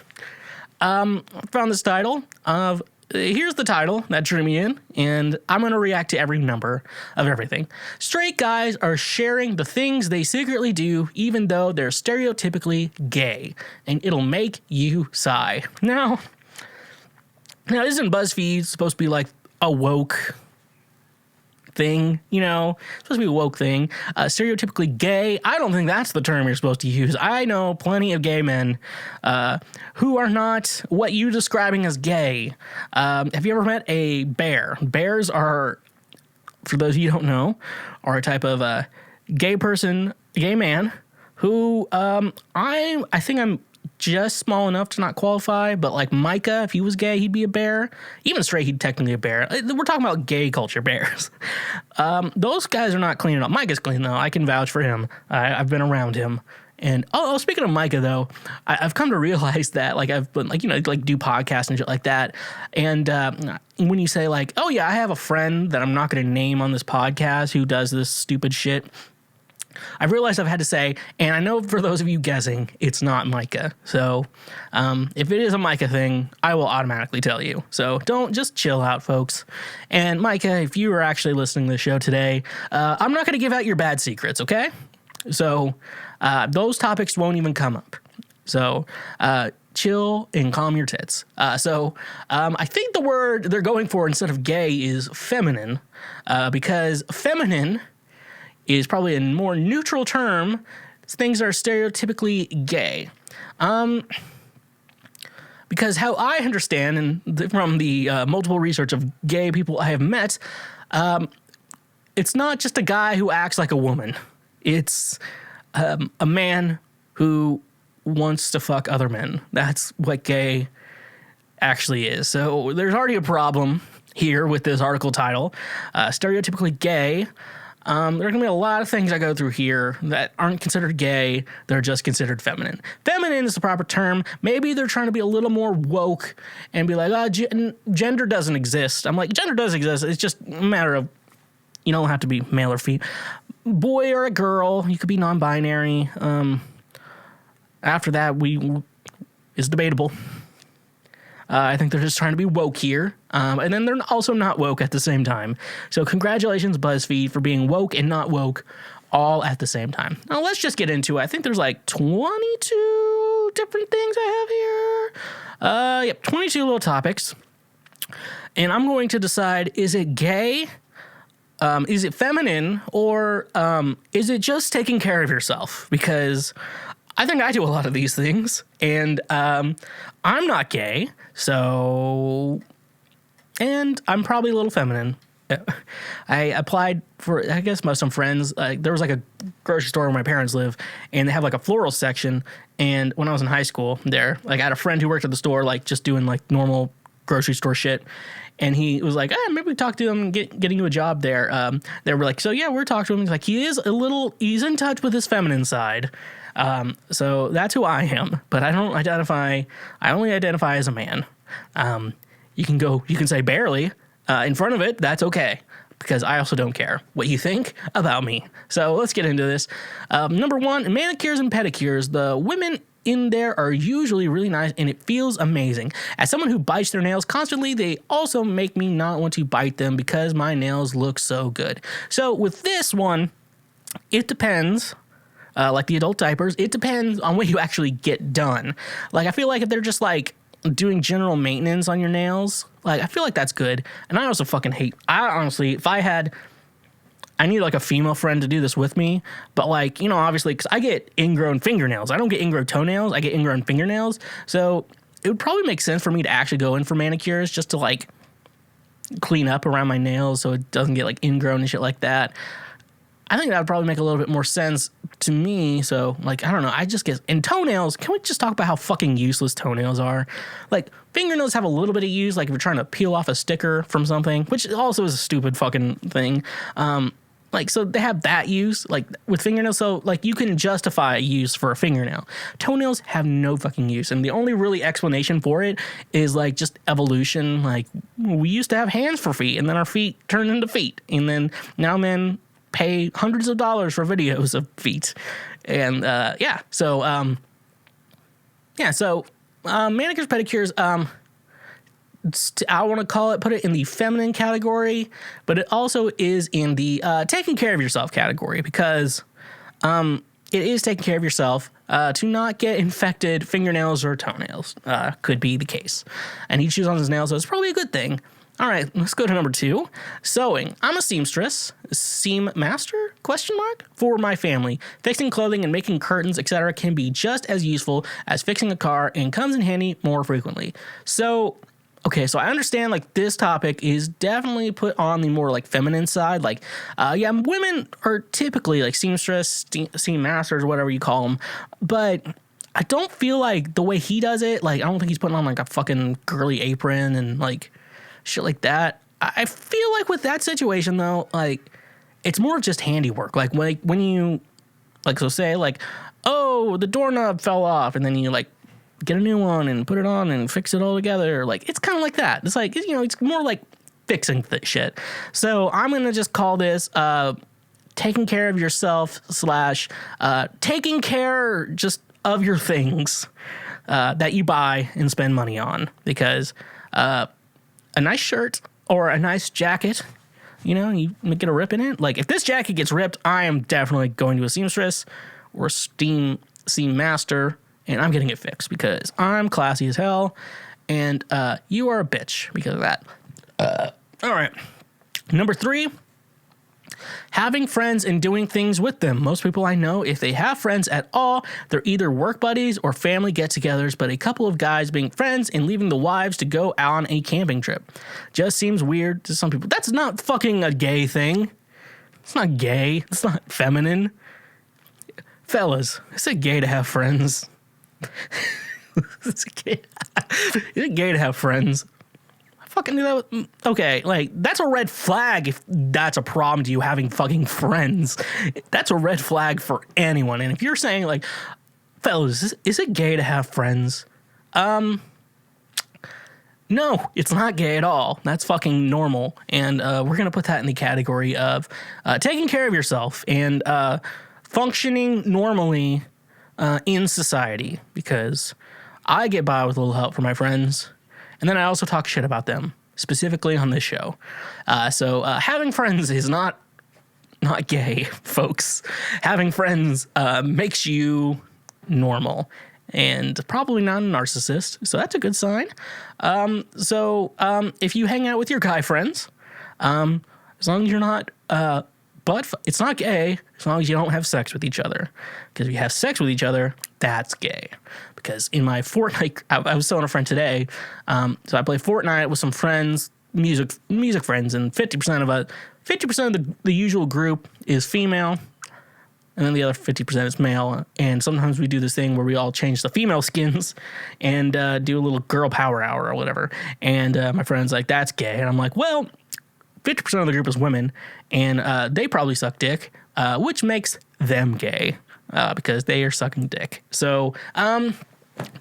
I found this title of, here's the title that drew me in, and I'm going to react to every number of everything. Straight guys are sharing the things they secretly do, even though they're stereotypically gay, and it'll make you sigh. Now isn't Buzzfeed supposed to be like a woke thing, supposed to be a woke thing. Stereotypically gay, I don't think that's the term you're supposed to use. I know plenty of gay men who are not what you're describing as gay. Have you ever met a bear? Bears are, for those of you who don't know, are a type of gay man who I think I'm just small enough to not qualify, but like Micah, if he was gay, he'd be a bear. Even straight, he'd technically be a bear. We're talking about gay culture bears. Those guys are not clean enough. Micah's clean, though. I can vouch for him. I've been around him. And, speaking of Micah, though, I've come to realize that, like, I've been, like, do podcasts and shit like that. And when you say, like, oh, yeah, I have a friend that I'm not going to name on this podcast who does this stupid shit, I've realized I've had to say, and I know for those of you guessing, it's not Micah. So if it is a Micah thing, I will automatically tell you. So just chill out, folks. And Micah, if you are actually listening to the show today, I'm not going to give out your bad secrets, okay? So those topics won't even come up. So chill and calm your tits. I think the word they're going for instead of gay is feminine, because feminine is probably a more neutral term. Things are stereotypically gay. Because how I understand, and from the multiple research of gay people I have met, it's not just a guy who acts like a woman. It's a man who wants to fuck other men. That's what gay actually is. So there's already a problem here with this article title. Stereotypically gay. There are going to be a lot of things I go through here that aren't considered gay. They're just considered feminine. Feminine is the proper term. Maybe they're trying to be a little more woke and be like, gender doesn't exist. I'm like, gender does exist. It's just a matter of, you don't have to be male or female. Boy or a girl. You could be non-binary. After that, is debatable. I think they're just trying to be woke here. And then they're also not woke at the same time. So congratulations, BuzzFeed, for being woke and not woke all at the same time. Now, let's just get into it. I think there's like 22 different things I have here. 22 little topics. And I'm going to decide, is it gay? Is it feminine? Or is it just taking care of yourself? Because I think I do a lot of these things. And I'm not gay. So, and I'm probably a little feminine. I applied for, I guess, some friends. There was like a grocery store where my parents live, and they have like a floral section. And when I was in high school there, like I had a friend who worked at the store, like just doing like normal grocery store shit. And he was like, maybe we talk to him and getting you a job there. They were like, so yeah, we're talking to him. He's like, he's in touch with his feminine side. So that's who I am, but I only identify as a man. You can say barely, in front of it. That's okay. Because I also don't care what you think about me. So let's get into this. Number one, manicures and pedicures. The women in there are usually really nice, and it feels amazing. As someone who bites their nails constantly, they also make me not want to bite them because my nails look so good. So with this one, it depends. Like the adult diapers, it depends on what you actually get done. Like I feel like if they're just like doing general maintenance on your nails, like I feel like that's good. And I also fucking hate, if I need like a female friend to do this with me, but like, you know, obviously, because I get ingrown fingernails. I don't get ingrown toenails. I get ingrown fingernails. So it would probably make sense for me to actually go in for manicures just to like clean up around my nails so it doesn't get like ingrown and shit like that. I think that would probably make a little bit more sense to me. So, like, I don't know. I just guess. And toenails, can we just talk about how fucking useless toenails are? Like, fingernails have a little bit of use, like if you're trying to peel off a sticker from something, which also is a stupid fucking thing. Like, so they have that use, like, with fingernails. So, like, you can justify a use for a fingernail. Toenails have no fucking use. And the only really explanation for it is, like, just evolution. Like, we used to have hands for feet, and then our feet turned into feet. And then now men pay hundreds of dollars for videos of feet. And, So manicures, pedicures, I want to put it in the feminine category, but it also is in the taking care of yourself category, because it is taking care of yourself to not get infected fingernails or toenails. Could be the case. And he chews on his nails, so it's probably a good thing. All right, let's go to number 2. Sewing. I'm a seamstress, seam master, for my family. Fixing clothing and making curtains, etc. can be just as useful as fixing a car and comes in handy more frequently. So, okay, so I understand, like, this topic is definitely put on the more, like, feminine side. Like, women are typically, like, seamstress, seam masters, whatever you call them. But I don't feel like the way he does it, like, I don't think he's putting on, like, a fucking girly apron and, like, shit like that. I feel like with that situation, though, like, it's more of just handiwork. Like, when you, like, so say, like, oh, the doorknob fell off, and then you, like, get a new one and put it on and fix it all together. Like, it's kind of like that. It's like, you know, it's more like fixing shit. So I'm going to just call this taking care of yourself / taking care just of your things that you buy and spend money on. Because a nice shirt or a nice jacket, you know, you get a rip in it. Like, if this jacket gets ripped, I am definitely going to a seamstress or seam master, and I'm getting it fixed because I'm classy as hell, and you are a bitch because of that. All right. Number 3, having friends and doing things with them. Most people I know, if they have friends at all, they're either work buddies or family get-togethers, but a couple of guys being friends and leaving the wives to go on a camping trip just seems weird to some people. That's not fucking a gay thing. It's not gay. It's not feminine. Fellas, is it gay to have friends? Is it gay to have friends? I fucking do that. Okay, like, that's a red flag if that's a problem to you, having fucking friends. That's a red flag for anyone. And if you're saying, like, fellas, is it gay to have friends? No, it's not gay at all. That's fucking normal. And we're going to put that in the category of taking care of yourself and functioning normally in society, because I get by with a little help from my friends, and then I also talk shit about them, specifically on this show. So having friends is not gay, folks. Having friends makes you normal, and probably not a narcissist, so that's a good sign. So if you hang out with your guy friends, as long as you're not but it's not gay as long as you don't have sex with each other. Because if you have sex with each other, that's gay. Because in my Fortnite, I was telling a friend today, so I play Fortnite with some friends music friends, and 50% of the usual group is female, and then the other 50% is male. And sometimes we do this thing where we all change the female skins and do a little girl power hour or whatever. And my friend's like, that's gay. And I'm like, well, 50% of the group is women, and they probably suck dick, which makes them gay because they are sucking dick. So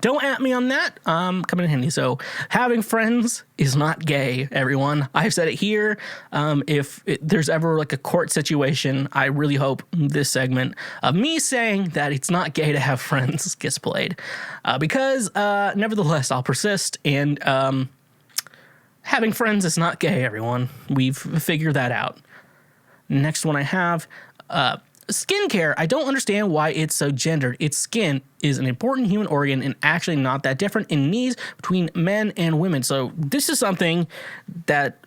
don't at me on that. Coming in handy. So having friends is not gay, everyone. I've said it here. If there's ever like a court situation, I really hope this segment of me saying that it's not gay to have friends gets played. Because nevertheless, I'll persist. And having friends is not gay, everyone. We've figured that out. Next one I have... skincare, I don't understand why it's so gendered. Its skin is an important human organ and actually not that different in needs between men and women. So this is something that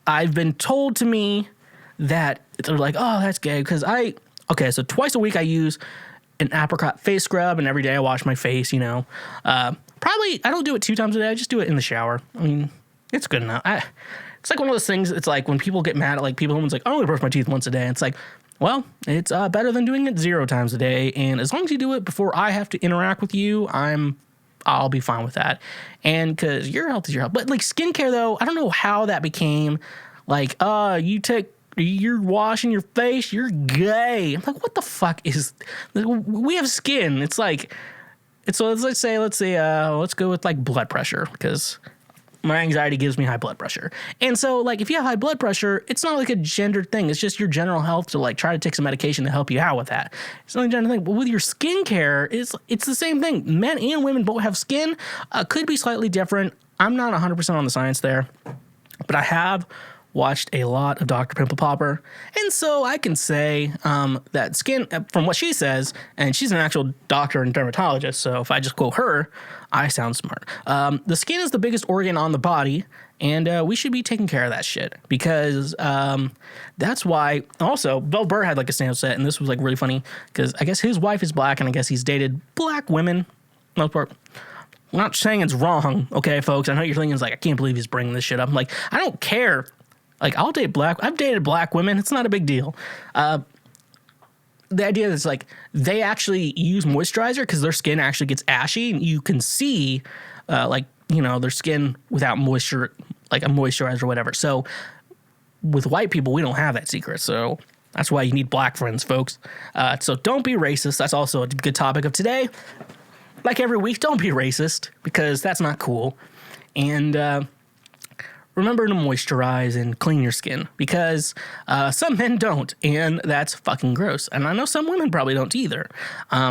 I've been told to me that they're like, oh, that's gay. Because so twice a week I use an apricot face scrub, and every day I wash my face, you know. Probably, I don't do it 2 times a day. I just do it in the shower. I mean, it's good enough. It's like one of those things, it's like when people get mad at like people, someone's like, I only brush my teeth once a day. And it's like, well, it's better than doing it 0 times a day, and as long as you do it before I have to interact with you, I'll be fine with that. And because your health is your health. But like skincare, though, I don't know how that became like, you're washing your face, you're gay. I'm like, what the fuck is? We have skin. It's like, so let's say, let's go with like blood pressure, because my anxiety gives me high blood pressure. And so, like, if you have high blood pressure, it's not like a gendered thing. It's just your general health to, like, try to take some medication to help you out with that. It's not a gendered thing. But with your skincare, it's the same thing. Men and women both have skin. Could be slightly different. I'm not 100% on the science there. But I have watched a lot of Dr. Pimple Popper. And so I can say that skin, from what she says, and she's an actual doctor and dermatologist, so if I just quote her, I sound smart. The skin is the biggest organ on the body, and we should be taking care of that shit, because that's why. Also, Bill Burr had like a stand-up set, and this was like really funny, because I guess his wife is black, and I guess he's dated black women, most part. I'm not saying it's wrong, okay, folks? I know you're thinking, it's like, I can't believe he's bringing this shit up. I'm like, I don't care. Like, I've dated black women. It's not a big deal. The idea is like they actually use moisturizer because their skin actually gets ashy, and you can see their skin without moisture, like a moisturizer or whatever. So with white people, we don't have that secret. So that's why you need black friends, folks. So don't be racist. That's also a good topic of today. Like every week, don't be racist, because that's not cool. And remember to moisturize and clean your skin, because some men don't, and that's fucking gross. And I know some women probably don't either.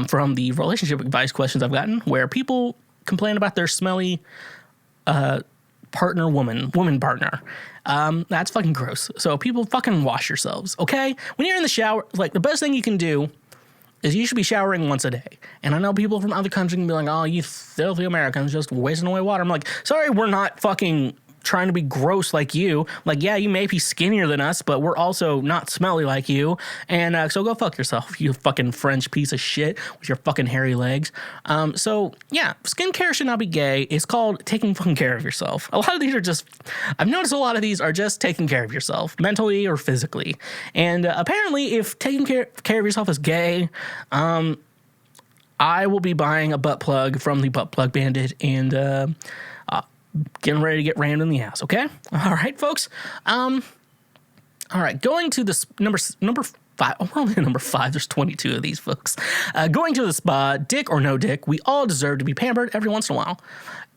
From the relationship advice questions I've gotten, where people complain about their smelly woman partner. That's fucking gross. So people, fucking wash yourselves, okay? When you're in the shower, like, the best thing you can do is you should be showering once a day. And I know people from other countries can be like, oh, you filthy Americans just wasting away water. I'm like, sorry, we're not fucking trying to be gross like you. Like, yeah, you may be skinnier than us, but we're also not smelly like you. And so go fuck yourself, you fucking French piece of shit with your fucking hairy legs. So yeah, skincare should not be gay. It's called taking fucking care of yourself. A lot of these are just, I've noticed a lot of these are just taking care of yourself, mentally or physically. And apparently, if taking care of yourself is gay, I will be buying a butt plug from the Buttplug Bandit, and getting ready to get rammed in the ass, okay? All right, folks. All right, going to this number 5. Oh, we're only at number 5. There's 22 of these, folks. Going to the spa, dick or no dick, we all deserve to be pampered every once in a while.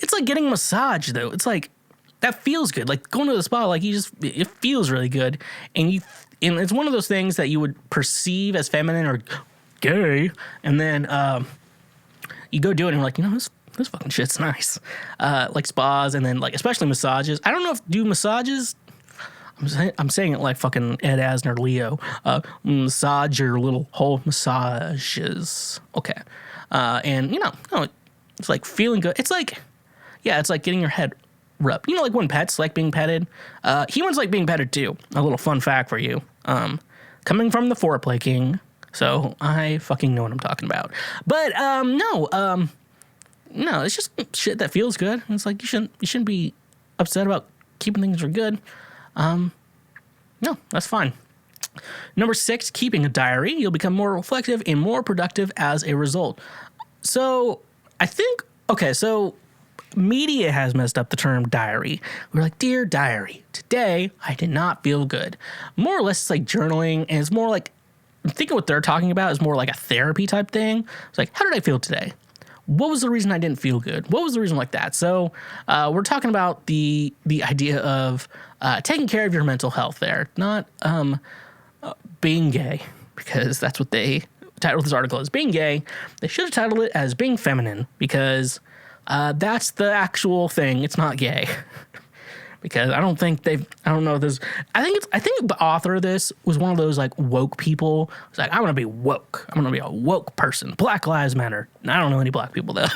It's like getting a massage, though. It's like, that feels good. Like, going to the spa, like, it feels really good. And it's one of those things that you would perceive as feminine or gay, and then you go do it, and you're like, this fucking shit's nice. Like spas, and then like especially massages. I don't know if do massages. I'm saying it like fucking Ed Asner Leo. Massage your little whole massages. Okay. And it's like feeling good. It's like, yeah, it's like getting your head rubbed. Like when pets like being petted. Humans like being petted too. A little fun fact for you. Coming from the foreplay king, so I fucking know what I'm talking about. But no, it's just shit that feels good. It's like you shouldn't be upset about keeping things are good, no, that's fine. Number 6, keeping a diary. You'll become more reflective and more productive as a result. So I think, okay, so media has messed up the term diary. We're like, dear diary, today I did not feel good. More or less it's like journaling, and it's more like, I'm thinking what they're talking about is more like a therapy type thing. It's like, how did I feel today? What was the reason I didn't feel good? What was the reason like that? So we're talking about the idea of taking care of your mental health there, not being gay, because that's what they titled this article as, being gay. They should have titled it as being feminine, because that's the actual thing. It's not gay. Because I don't know if this, I think the author of this was one of those like woke people. It's like, I'm going to be woke. I'm going to be a woke person. Black Lives Matter. And I don't know any black people though.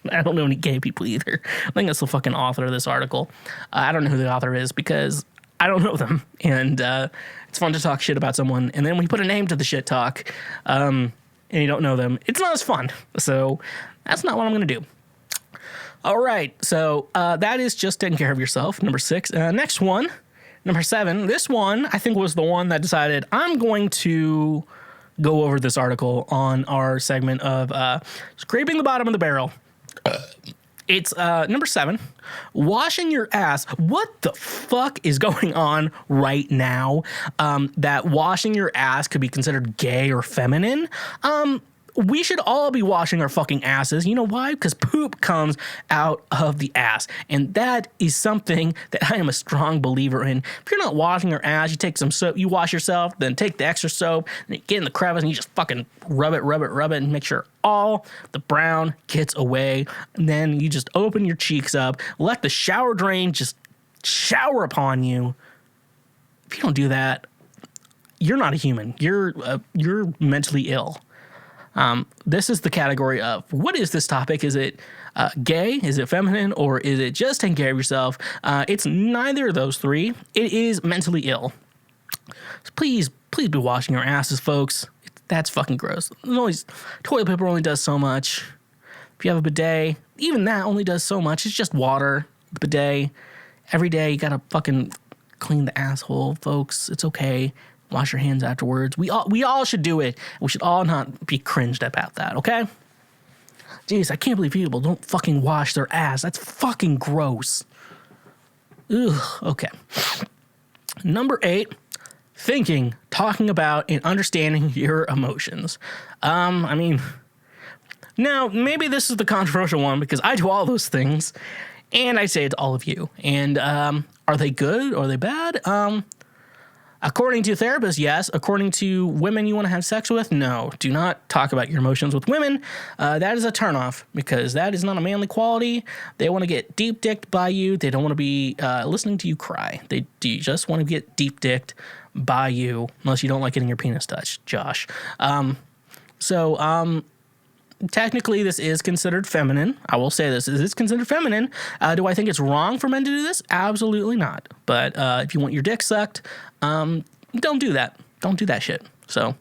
I don't know any gay people either. I think that's the fucking author of this article. I don't know who the author is because I don't know them. And it's fun to talk shit about someone. And then we put a name to the shit talk and you don't know them. It's not as fun. So that's not what I'm going to do. All right, so that is just taking care of yourself, number 6. Next one, number 7. This one, I think, was the one that decided I'm going to go over this article on our segment of scraping the bottom of the barrel. It's number 7, washing your ass. What the fuck is going on right now that washing your ass could be considered gay or feminine? We should all be washing our fucking asses. You know why? Because poop comes out of the ass. And that is something that I am a strong believer in. If you're not washing your ass, you take some soap, you wash yourself, then take the extra soap, and you get in the crevice and you just fucking rub it, and make sure all the brown gets away. And then you just open your cheeks up, let the shower drain just shower upon you. If you don't do that, you're not a human. You're mentally ill. This is the category of, what is this topic? Is it gay? Is it feminine? Or is it just taking care of yourself? It's neither of those three. It is mentally ill. So please be washing your asses, folks. That's fucking gross. Toilet paper only does so much. If you have a bidet, even that only does so much. It's just water. The bidet. Every day you gotta fucking clean the asshole, folks. It's okay. Wash your hands afterwards. We all should do it. We should all not be cringed about that, okay? Jeez, I can't believe people don't fucking wash their ass. That's fucking gross. Ugh, okay. Number 8, thinking, talking about, and understanding your emotions. I mean, now, maybe this is the controversial one because I do all those things, and I say it to all of you. And are they good or are they bad? According to therapists, yes. According to women you want to have sex with, no. Do not talk about your emotions with women. That is a turnoff because that is not a manly quality. They want to get deep-dicked by you. They don't want to be listening to you cry. They just want to get deep-dicked by you, unless you don't like getting your penis touched, Josh. Technically, this is considered feminine. I will say this. It is considered feminine. Do I think it's wrong for men to do this? Absolutely not. But if you want your dick sucked, don't do that. Don't do that shit. So,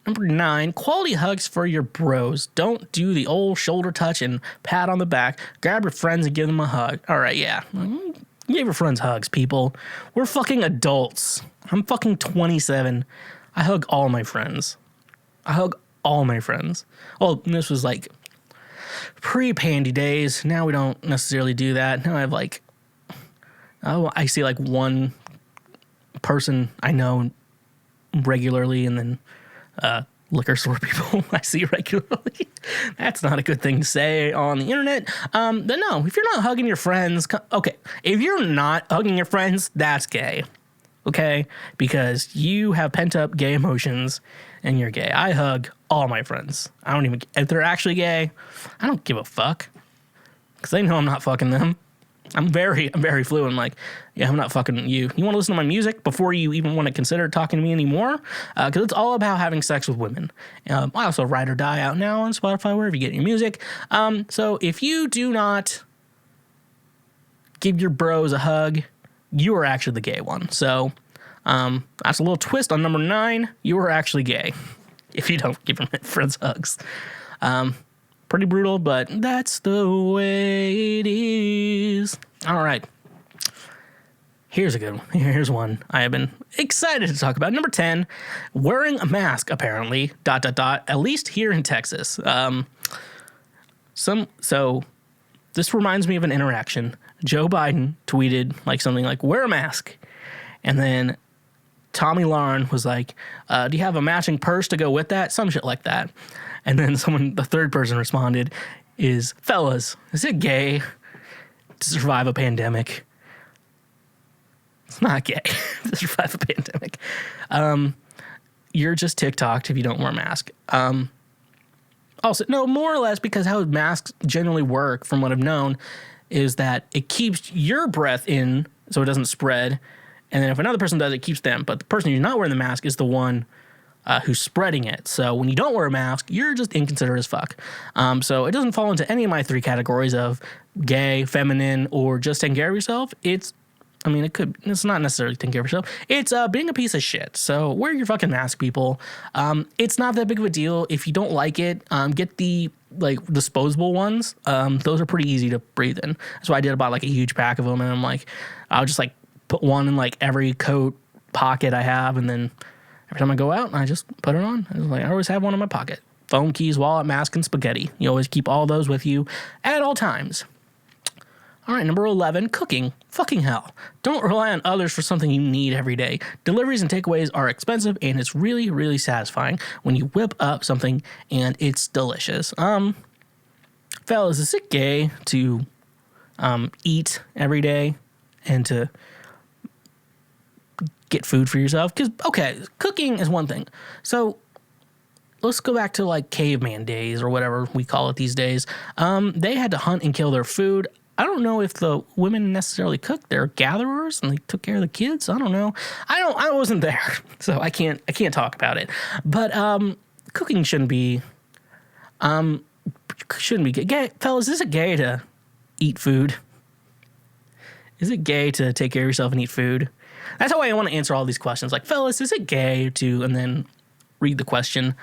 number 9, quality hugs for your bros. Don't do the old shoulder touch and pat on the back. Grab your friends and give them a hug. All right, yeah. Give your friends hugs, people. We're fucking adults. I'm fucking 27. I hug all my friends. Well, this was like pre-pandy days. Now we don't necessarily do that. Now I have I see like one person I know regularly, and then liquor store people I see regularly. That's not a good thing to say on the internet. But no, if you're not hugging your friends, okay. If you're not hugging your friends, that's gay. Okay? Because you have pent up gay emotions and you're gay. I hug all my friends. If they're actually gay, I don't give a fuck. Because they know I'm not fucking them. I'm very fluent. Like, yeah, I'm not fucking you. You want to listen to my music before you even want to consider talking to me anymore? Because it's all about having sex with women. I also Ride or Die out now on Spotify, wherever you get your music. So if you do not give your bros a hug, you are actually the gay one. So that's a little twist on number 9. You are actually gay if you don't give your friends hugs. Pretty brutal, but that's the way it is. All right. Here's a good one. Here's one I have been excited to talk about. Number 10, wearing a mask, apparently, ... at least here in Texas. So this reminds me of an interaction. Joe Biden tweeted like something like, wear a mask. And then Tommy Lauren was like, do you have a matching purse to go with that? Some shit like that. And then the third person responded is, fellas, is it gay to survive a pandemic? It's not gay to survive a pandemic. You're just TikToked if you don't wear a mask. Also, no, more or less because how masks generally work, from what I've known, is that it keeps your breath in so it doesn't spread. And then if another person does, it keeps them. But the person who's not wearing the mask is the one who's spreading it. So when you don't wear a mask, you're just inconsiderate as fuck. So it doesn't fall into any of my three categories of gay, feminine, or just taking care of yourself. It's not necessarily taking care of yourself. It's being a piece of shit. So wear your fucking mask, people. It's not that big of a deal. If you don't like it, get the disposable ones. Those are pretty easy to breathe in. That's why I did about a huge pack of them. And I'll just put one in every coat pocket I have. And then every time I go out, I just put it on. I always have one in my pocket. Phone, keys, wallet, mask, and spaghetti. You always keep all those with you at all times. All right, number 11, cooking. Fucking hell. Don't rely on others for something you need every day. Deliveries and takeaways are expensive, and it's really, really satisfying when you whip up something and it's delicious. Fellas, is it gay to eat every day and to get food for yourself? Because, okay, cooking is one thing. So let's go back to caveman days or whatever we call it these days. They had to hunt and kill their food. I don't know if the women necessarily cooked. They're gatherers and they took care of the kids. I don't know. I wasn't there, so I can't talk about it. But cooking shouldn't be gay. Fellas, is it gay to eat food? Is it gay to take care of yourself and eat food? That's how I want to answer all these questions. Fellas, is it gay to, and then read the question.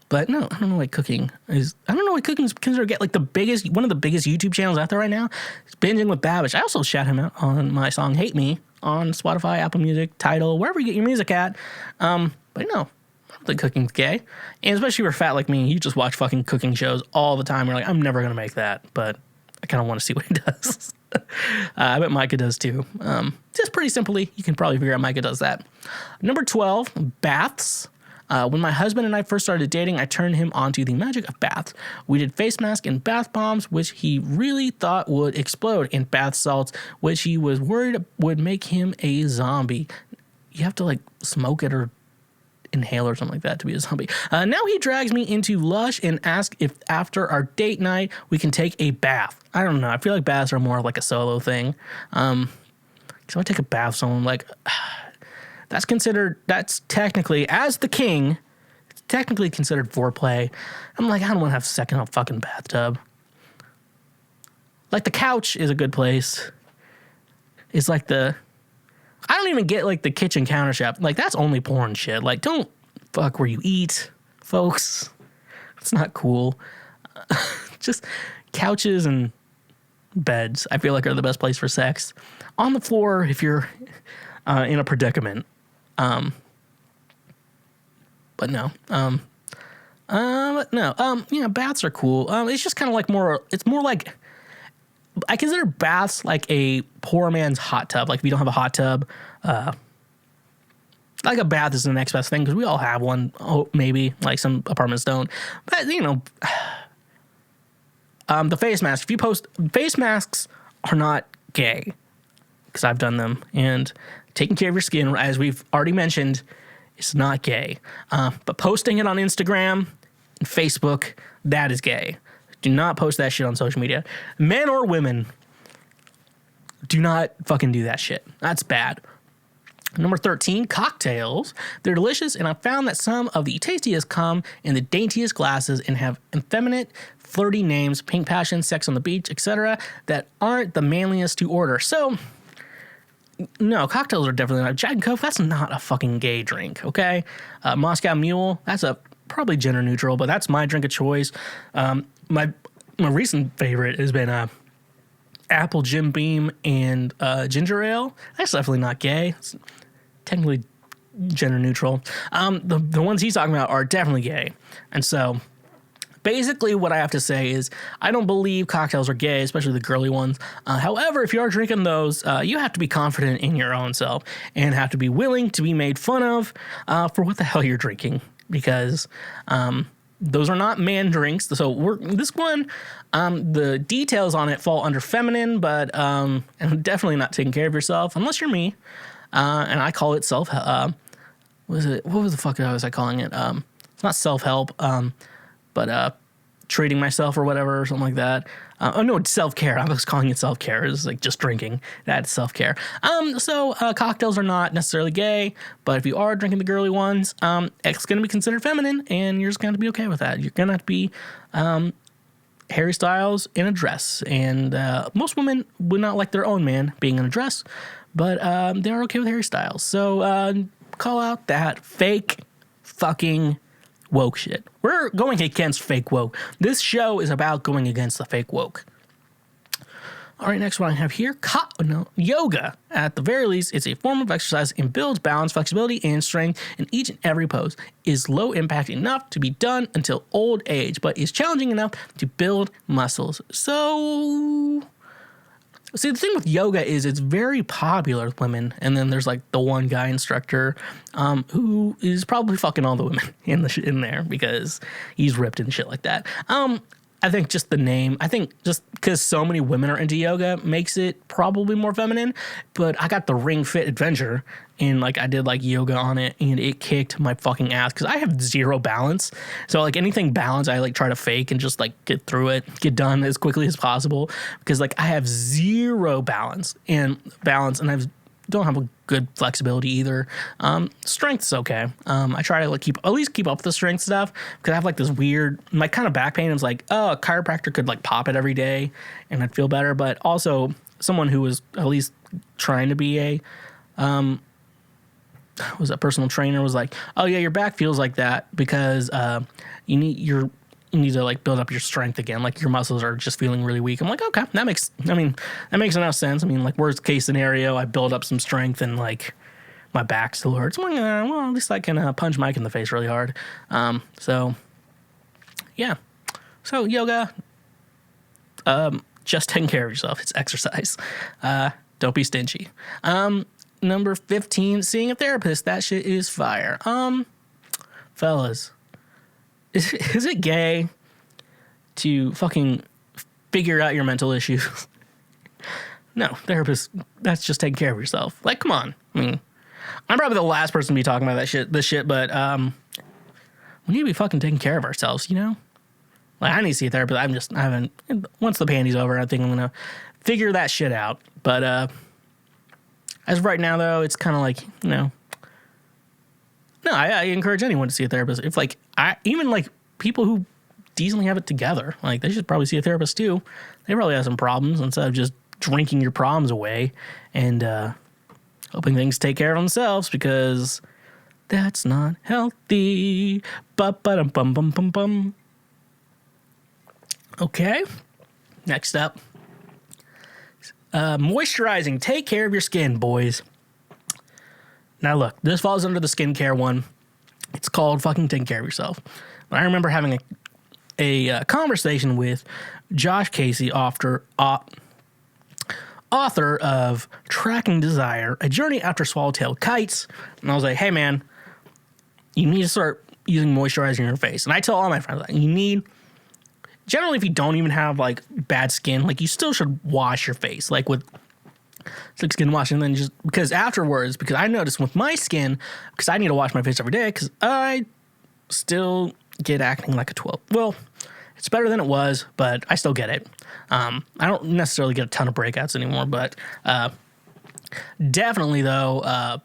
But no, I don't know what cooking is. I don't know what cooking is considered one of the biggest YouTube channels out there right now. It's Binging with Babish. I also shout him out on my song Hate Me on Spotify, Apple Music, Tidal, wherever you get your music at. But no, I don't think cooking's gay. And especially if you're fat like me, you just watch fucking cooking shows all the time. You're like, I'm never going to make that, but I kind of want to see what he does. I bet Micah does too. Just pretty simply, you can probably figure out Micah does that. Number 12, baths. When my husband and I first started dating, I turned him onto the magic of baths. We did face masks and bath bombs, which he really thought would explode, and bath salts, which he was worried would make him a zombie. You have to smoke it or inhale or something like that to be a zombie. Now he drags me into Lush and asks if after our date night we can take a bath. I don't know. I feel like baths are more like a solo thing. So I take a bath with someone that's technically, as the king, it's technically considered foreplay. I'm I don't want to have sex in a fucking bathtub. The couch is a good place. It's I don't even get the kitchen countertop. That's only porn shit. Don't fuck where you eat, folks. It's not cool. Just couches and beds, I feel are the best place for sex. On the floor if you're in a predicament. But no. Baths are cool. It's just kind of it's more I consider baths a poor man's hot tub. If you don't have a hot tub, a bath is the next best thing because we all have one. Oh, maybe some apartments don't. But the face mask. If you post face masks are not gay because I've done them, and taking care of your skin, as we've already mentioned, is not gay. But posting it on Instagram and Facebook, that is gay. Do not post that shit on social media. Men or women, do not fucking do that shit. That's bad. Number 13, cocktails. They're delicious, and I found that some of the tastiest come in the daintiest glasses and have effeminate, flirty names, pink passion, sex on the beach, etc., that aren't the manliest to order. So, no, cocktails are definitely not. Jack and Coke, that's not a fucking gay drink, okay? Moscow Mule, that's probably gender neutral, but that's my drink of choice. My recent favorite has been apple Jim Beam and ginger ale. That's definitely not gay. It's technically gender neutral. The ones he's talking about are definitely gay. And so basically what I have to say is I don't believe cocktails are gay, especially the girly ones. However, if you are drinking those, you have to be confident in your own self and have to be willing to be made fun of for what the hell you're drinking, because those are not man drinks. So this one, the details on it fall under feminine, but and definitely not taking care of yourself unless you're me. And I call it self. What was the fuck was I calling it? It's not self-help, but treating myself or whatever or something like that. Oh no, it's self-care. I was calling it self-care. It's like just drinking. That's self-care. So cocktails are not necessarily gay, but if you are drinking the girly ones, it's going to be considered feminine, and you're just going to be okay with that. You're going to have to be Harry Styles in a dress, and most women would not like their own man being in a dress, but they're okay with Harry Styles. So call out that fake fucking woke shit. We're going against fake woke. This show is about going against the fake woke. All right, next one I have here, yoga. At the very least, it's a form of exercise and builds balance, flexibility, and strength in each and every pose. Is low impact enough to be done until old age, but is challenging enough to build muscles. So, see, the thing with yoga is it's very popular with women, and then there's like the one guy instructor who is probably fucking all the women in there because he's ripped and shit like that. I think just the name, I think just because so many women are into yoga makes it probably more feminine, but I got the Ring Fit Adventure and like I did like yoga on it and it kicked my fucking ass because I have zero balance. So like anything balanced, I like try to fake and just like get through it, get done as quickly as possible because like I have zero balance and don't have a good flexibility either. Strength's okay. I try to like at least keep up with the strength stuff because I have like this weird, my kind of back pain. It's like, oh, a chiropractor could like pop it every day and I'd feel better. But also someone who was at least trying to be a personal trainer was like, oh yeah, your back feels like that because you need to like build up your strength again. Like your muscles are just feeling really weak. I'm like, okay, that makes enough sense. I mean, like worst case scenario, I build up some strength and like my back still hurts. I'm like, well, at least I can punch Mike in the face really hard. So yeah. So yoga, just taking care of yourself. It's exercise. Don't be stingy. Number 15, seeing a therapist. That shit is fire. Fellas, is it gay to fucking figure out your mental issues? No, therapist, that's just taking care of yourself. Like, come on. I mean, I'm probably the last person to be talking about this shit, but we need to be fucking taking care of ourselves, you know? Like, I need to see a therapist. Once the panty's over, I think I'm going to figure that shit out. But as of right now, though, it's kind of like, you know, no, I encourage anyone to see a therapist. If like even like people who decently have it together, like they should probably see a therapist too. They probably have some problems instead of just drinking your problems away and hoping things take care of themselves because that's not healthy. Bum. Okay, next up, moisturizing. Take care of your skin, boys. Now look, this falls under the skincare one. It's called fucking taking care of yourself. But I remember having a conversation with Josh Casey, author of Tracking Desire, A Journey After Swallowtail Kites. And I was like, hey man, you need to start using moisturizer in your face. And I tell all my friends, like, generally if you don't even have like bad skin, like you still should wash your face, like with like skin wash, and then just because afterwards, because I noticed with my skin, because I need to wash my face every day because I still get acne like a 12. Well, it's better than it was, but I still get it. I don't necessarily get a ton of breakouts anymore, but definitely though,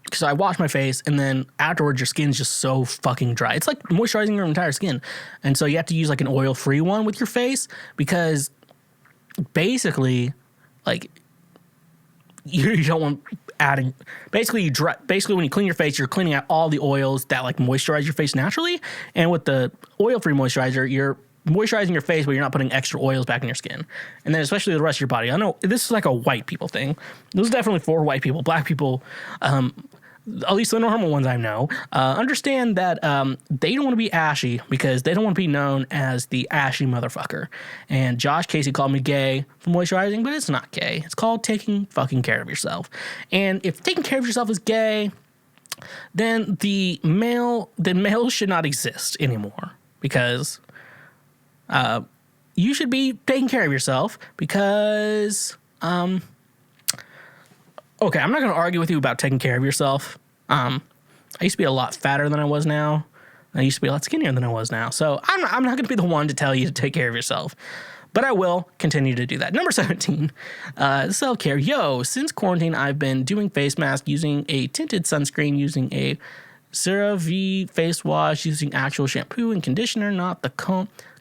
because I wash my face and then afterwards your skin's just so fucking dry. It's like moisturizing your entire skin, and so you have to use like an oil-free one with your face because basically, like, you don't want adding. Basically, when you clean your face, you're cleaning out all the oils that like moisturize your face naturally. And with the oil-free moisturizer, you're moisturizing your face, but you're not putting extra oils back in your skin. And then especially the rest of your body. I know this is like a white people thing. This is definitely for white people. Black people, at least the normal ones I know, understand that they don't want to be ashy because they don't want to be known as the ashy motherfucker. And Josh Casey called me gay for moisturizing, but it's not gay. It's called taking fucking care of yourself. And if taking care of yourself is gay, then males should not exist anymore because you should be taking care of yourself because okay, I'm not going to argue with you about taking care of yourself. I used to be a lot fatter than I was now. I used to be a lot skinnier than I was now. So I'm not going to be the one to tell you to take care of yourself. But I will continue to do that. Number 17, self-care. Yo, since quarantine, I've been doing face masks, using a tinted sunscreen, using a CeraVe face wash, using actual shampoo and conditioner, not the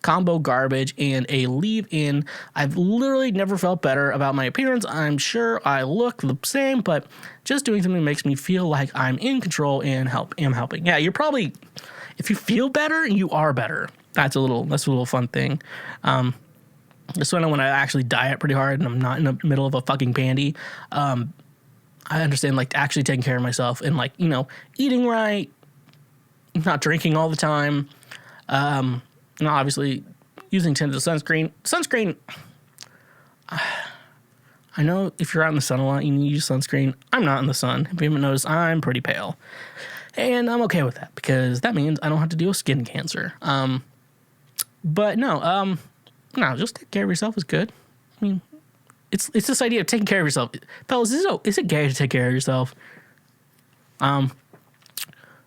combo garbage, and a leave-in. I've literally never felt better about my appearance. I'm sure I look the same, but just doing something makes me feel like I'm in control and am helping. Yeah, you're probably, if you feel better, you are better. That's a little fun thing. This one, when I actually diet pretty hard and I'm not in the middle of a fucking pandy, I understand like actually taking care of myself and like, you know, eating right, not drinking all the time. And obviously using tinted sunscreen. Sunscreen, I know if you're out in the sun a lot, you need to use sunscreen. I'm not in the sun. If you haven't noticed, I'm pretty pale. And I'm okay with that because that means I don't have to deal with skin cancer. But no, just take care of yourself is good. I mean, it's this idea of taking care of yourself. Fellas, is it gay to take care of yourself? All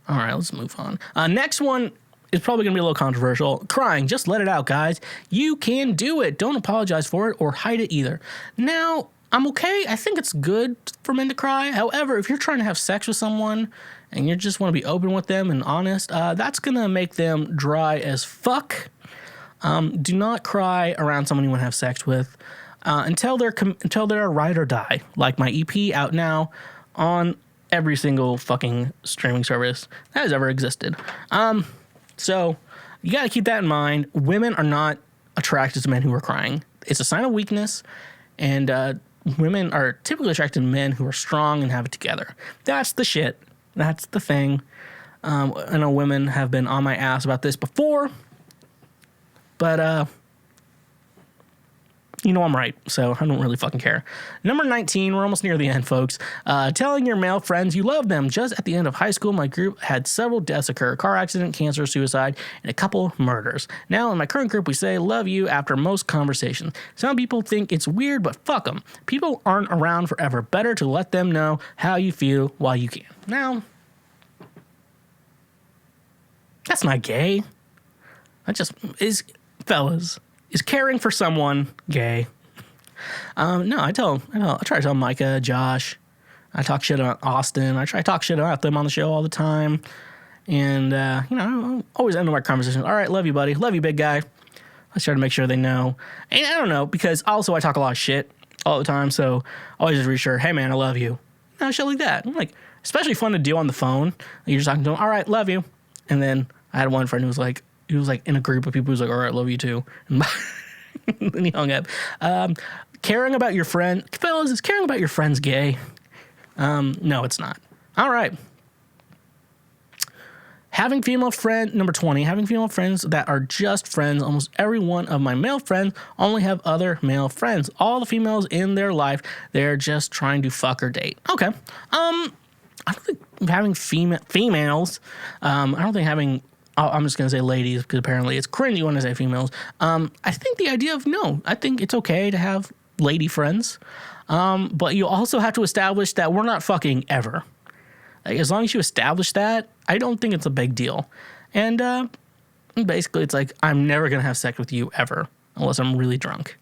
right, let's move on. Next one is probably going to be a little controversial. Crying, just let it out, guys. You can do it. Don't apologize for it or hide it either. Now, I'm okay. I think it's good for men to cry. However, if you're trying to have sex with someone and you just want to be open with them and honest, that's going to make them dry as fuck. Do not cry around someone you want to have sex with until they're a ride or die. Like my EP out now on every single fucking streaming service that has ever existed. So you got to keep that in mind. Women are not attracted to men who are crying. It's a sign of weakness, and women are typically attracted to men who are strong and have it together. That's the shit. That's the thing. I know women have been on my ass about this before. But, you know I'm right, so I don't really fucking care. Number 19, we're almost near the end, folks. Telling your male friends you love them. Just at the end of high school, my group had several deaths occur. Car accident, cancer, suicide, and a couple murders. Now, in my current group, we say love you after most conversations. Some people think it's weird, but fuck them. People aren't around forever. Better to let them know how you feel while you can. Now, that's not gay. That just is... Fellas, is caring for someone gay? No, I try to tell Micah, Josh. I talk shit about Austin. I try to talk shit about them on the show all the time. And, I always end my conversations. All right, love you, buddy. Love you, big guy. I try to make sure they know. And I don't know, because also I talk a lot of shit all the time. So I always just reassure, hey, man, I love you. Shit like that. I'm like, especially fun to do on the phone. You're just talking to them. All right, love you. And then I had one friend who was like, in a group of people who's like, all right, love you too. And then he hung up. Caring about your friend, fellas, is caring about your friends gay? No, it's not. All right. Number 20, having female friends that are just friends. Almost every one of my male friends only have other male friends. All the females in their life, they're just trying to fuck or date. Okay. I don't think having females, I don't think having... I'm just going to say ladies because apparently it's cringy when I say females. I think the idea of I think it's okay to have lady friends. But you also have to establish that we're not fucking ever. Like, as long as you establish that, I don't think it's a big deal. And basically it's like, I'm never going to have sex with you ever unless I'm really drunk.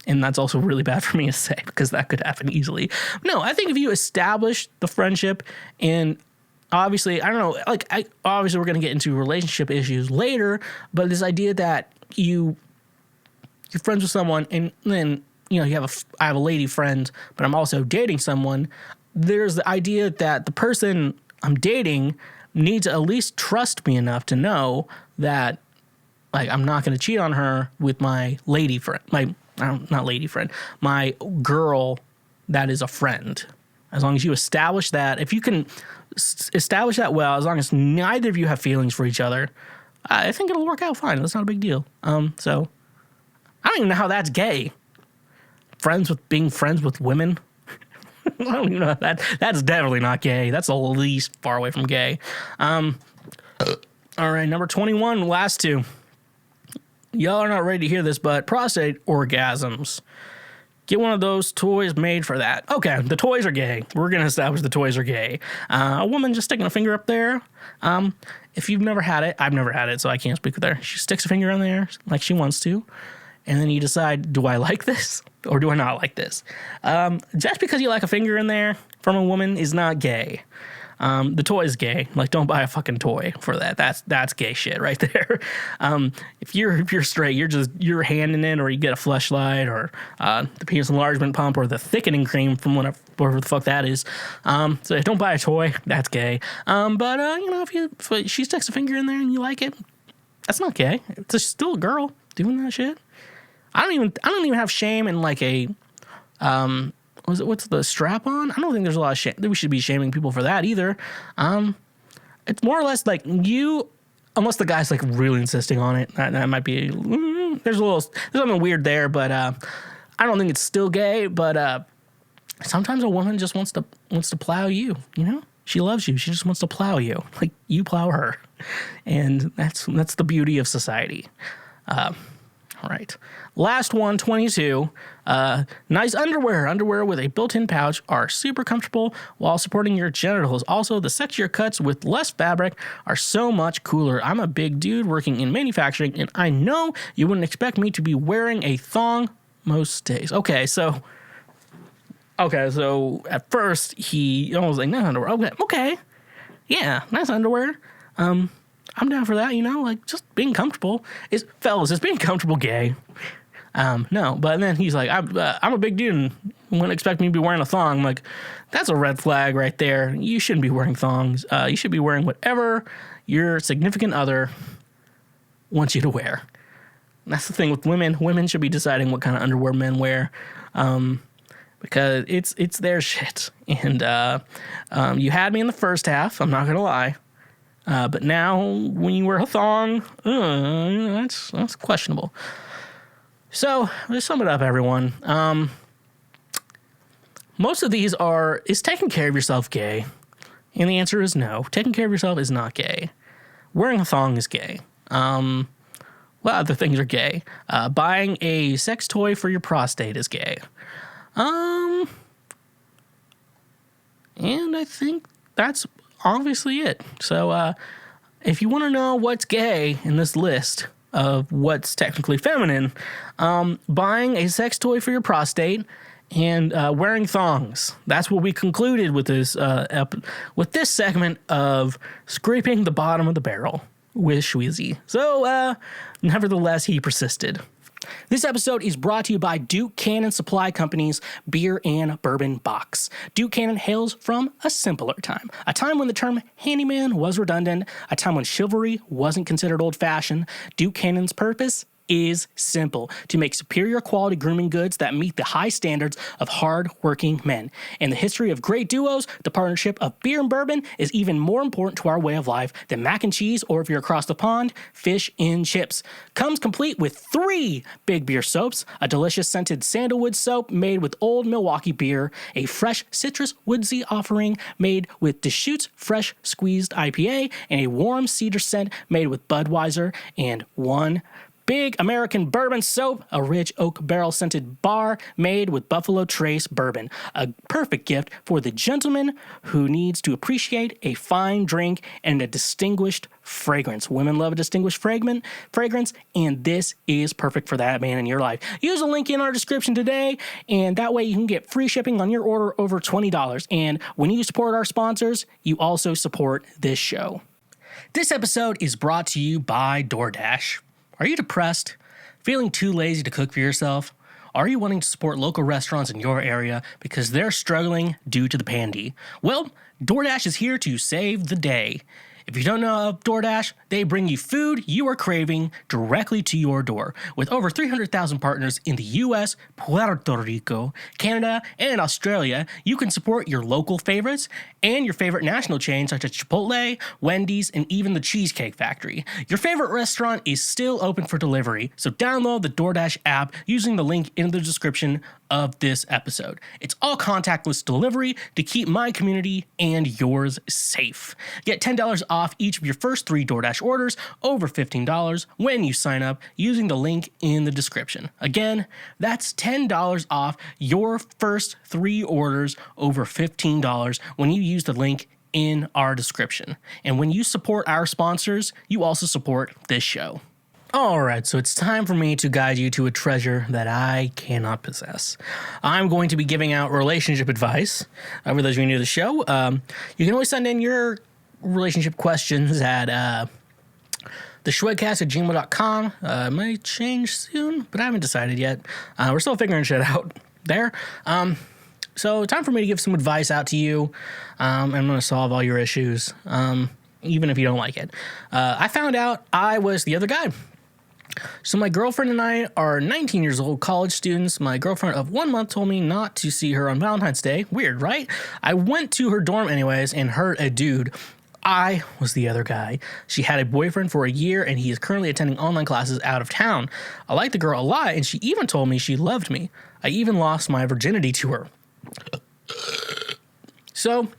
And that's also really bad for me to say because that could happen easily. No, I think if you establish the friendship and obviously, I don't know, obviously we're going to get into relationship issues later, but this idea that you're friends with someone and then, I have a lady friend, but I'm also dating someone. There's the idea that the person I'm dating needs to at least trust me enough to know that, Like, I'm not going to cheat on her with my lady friend, not lady friend, my girl that is a friend. As long as you establish that, if you can establish that well, as long as neither of you have feelings for each other, I think it'll work out fine. That's not a big deal. So I don't even know how that's gay. Being friends with women. I don't even know that's definitely not gay. That's the least far away from gay. All right, number 21, last two. Y'all are not ready to hear this, but prostate orgasms. Get one of those toys made for that. Okay, the toys are gay. We're going to establish the toys are gay. A woman just sticking a finger up there. If you've never had it, I've never had it, so I can't speak with her. She sticks a finger in there like she wants to. And then you decide, do I like this or do I not like this? Just because you like a finger in there from a woman is not gay. The toy is gay. Like, don't buy a fucking toy for that. That's gay shit right there. If you're straight, you're handing in, or you get a Fleshlight, or the penis enlargement pump, or the thickening cream from whatever the fuck that is. So don't buy a toy. That's gay. But if she sticks a finger in there and you like it, that's not gay. It's still a girl doing that shit. I don't even have shame in like a what's the strap on? I don't think there's a lot of shame. We should be shaming people for that either. It's more or less like unless the guy's like really insisting on it, that might be, there's something weird there, but I don't think it's still gay. But sometimes a woman just wants to plow you, She loves you. She just wants to plow you. Like, you plow her. And that's the beauty of society. All right. Last one, 22. Nice underwear. Underwear with a built-in pouch are super comfortable while supporting your genitals. Also, the sexier cuts with less fabric are so much cooler. I'm a big dude working in manufacturing, and I know you wouldn't expect me to be wearing a thong most days. Okay, so at first he was like, nice underwear. Okay. Yeah, nice underwear. I'm down for that, like, just being comfortable. Is being comfortable gay? No, but then he's like, I'm a big dude and wouldn't expect me to be wearing a thong. I'm like, that's a red flag right there. You shouldn't be wearing thongs. You should be wearing whatever your significant other wants you to wear. And that's the thing with women. Women should be deciding what kind of underwear men wear, because it's their shit. And you had me in the first half. I'm not going to lie. But now, when you wear a thong, that's questionable. So, let's sum it up, everyone. Most of these is taking care of yourself gay? And the answer is no. Taking care of yourself is not gay. Wearing a thong is gay. Well, other things are gay. Buying a sex toy for your prostate is gay. And I think that's obviously it. So if you want to know what's gay in this list of what's technically feminine, buying a sex toy for your prostate and wearing thongs. That's what we concluded with this segment of scraping the bottom of the barrel with Schweezy. So nevertheless, he persisted. This episode is brought to you by Duke Cannon Supply Company's Beer and Bourbon Box. Duke Cannon hails from a simpler time, a time when the term handyman was redundant, a time when chivalry wasn't considered old-fashioned. Duke Cannon's purpose is simple: to make superior quality grooming goods that meet the high standards of hard-working men. In the history of great duos, the partnership of beer and bourbon is even more important to our way of life than mac and cheese, or if you're across the pond, fish and chips. Comes complete with 3 big beer soaps, a delicious scented sandalwood soap made with old Milwaukee beer, a fresh citrus woodsy offering made with Deschutes Fresh Squeezed IPA, and a warm cedar scent made with Budweiser, and 1 big American bourbon soap, a rich oak barrel scented bar made with Buffalo Trace bourbon. A perfect gift for the gentleman who needs to appreciate a fine drink and a distinguished fragrance. Women love a distinguished fragrance, and this is perfect for that man in your life. Use a link in our description today, and that way you can get free shipping on your order over $20. And when you support our sponsors, you also support this show. This episode is brought to you by DoorDash. Are you depressed? Feeling too lazy to cook for yourself? Are you wanting to support local restaurants in your area because they're struggling due to the pandy? Well, DoorDash is here to save the day. If you don't know DoorDash, they bring you food you are craving directly to your door. With over 300,000 partners in the US, Puerto Rico, Canada, and Australia, you can support your local favorites and your favorite national chains such as Chipotle, Wendy's, and even the Cheesecake Factory. Your favorite restaurant is still open for delivery, so download the DoorDash app using the link in the description of this episode. It's all contactless delivery to keep my community and yours safe. Get $10 off each of your first 3 DoorDash orders over $15 when you sign up using the link in the description. Again, that's $10 off your first 3 orders over $15 when you use the link in our description. And when you support our sponsors, you also support this show. All right, so it's time for me to guide you to a treasure that I cannot possess. I'm going to be giving out relationship advice. For those of you new to the show, you can always send in your relationship questions at theshwedcast@gmail.com. It might change soon, but I haven't decided yet. We're still figuring shit out there. So time for me to give some advice out to you. I'm going to solve all your issues, even if you don't like it. I found out I was the other guy. So my girlfriend and I are 19 years old college students. My girlfriend of 1 month told me not to see her on Valentine's Day. Weird, right? I went to her dorm anyways and heard a dude. I was the other guy. She had a boyfriend for a year and he is currently attending online classes out of town. I liked the girl a lot and she even told me she loved me. I even lost my virginity to her. So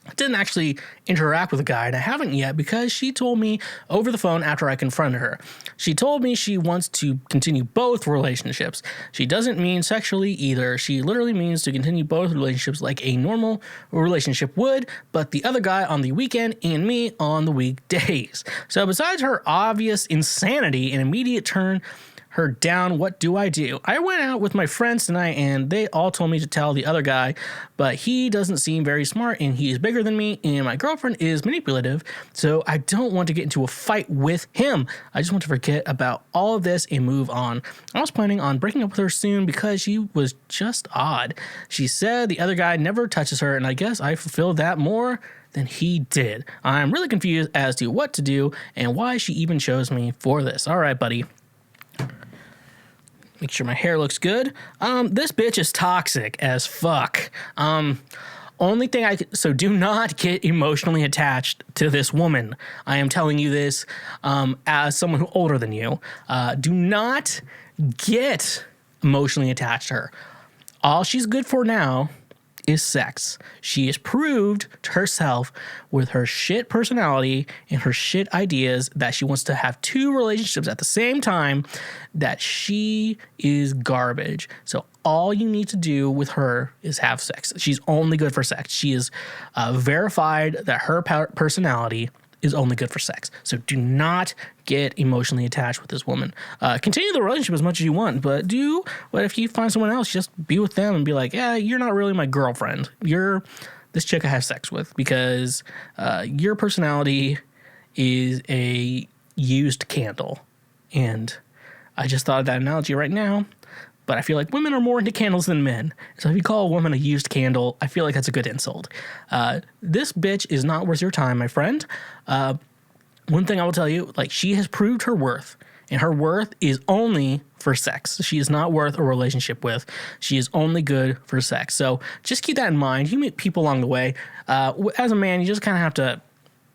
I didn't actually interact with the guy, and I haven't yet because she told me over the phone after I confronted her. She told me she wants to continue both relationships. She doesn't mean sexually either. She literally means to continue both relationships like a normal relationship would, but the other guy on the weekend and me on the weekdays. So besides her obvious insanity and immediate turn her down, what do? I went out with my friends tonight and they all told me to tell the other guy, but he doesn't seem very smart and he is bigger than me and my girlfriend is manipulative, so I don't want to get into a fight with him. I just want to forget about all of this and move on. I was planning on breaking up with her soon because she was just odd. She said the other guy never touches her and I guess I fulfilled that more than he did. I'm really confused as to what to do and why she even chose me for this. All right, buddy. Make sure my hair looks good. This bitch is toxic as fuck. Only thing so do not get emotionally attached to this woman. I am telling you this as someone who's older than you. Do not get emotionally attached to her. All she's good for now is sex. She has proved to herself with her shit personality and her shit ideas that she wants to have 2 relationships at the same time, that she is garbage. So all you need to do with her is have sex. She's only good for sex. She is verified that her personality is only good for sex. So do not get emotionally attached with this woman. Continue the relationship as much as you want, but if you find someone else, just be with them and be like, yeah, you're not really my girlfriend. You're this chick I have sex with because your personality is a used candle. And I just thought of that analogy right now. But I feel like women are more into candles than men. So if you call a woman a used candle, I feel like that's a good insult. This bitch is not worth your time, my friend. One thing I will tell you, like, she has proved her worth. And her worth is only for sex. She is not worth a relationship with. She is only good for sex. So just keep that in mind. You meet people along the way. As a man, you just kind of have to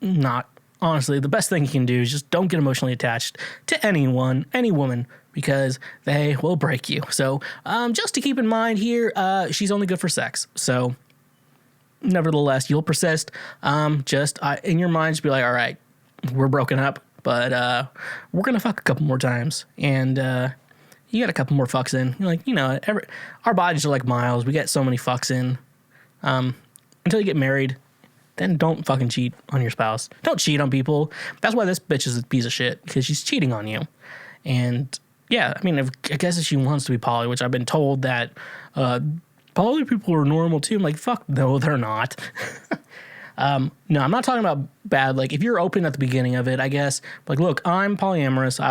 not... Honestly, the best thing you can do is just don't get emotionally attached to anyone, any woman, because they will break you. So just to keep in mind here, she's only good for sex. So nevertheless, you'll persist. Just in your mind, just be like, all right, we're broken up, but we're going to fuck a couple more times. And you get a couple more fucks in. You're like, our bodies are like miles. We get so many fucks in until you get married. Then don't fucking cheat on your spouse. Don't cheat on people. That's why this bitch is a piece of shit, because she's cheating on you. And yeah, I mean, I guess if she wants to be poly, which I've been told that poly people are normal too. I'm like, fuck, no, they're not. No, I'm not talking about bad. Like, if you're open at the beginning of it, I guess, like, look, I'm polyamorous.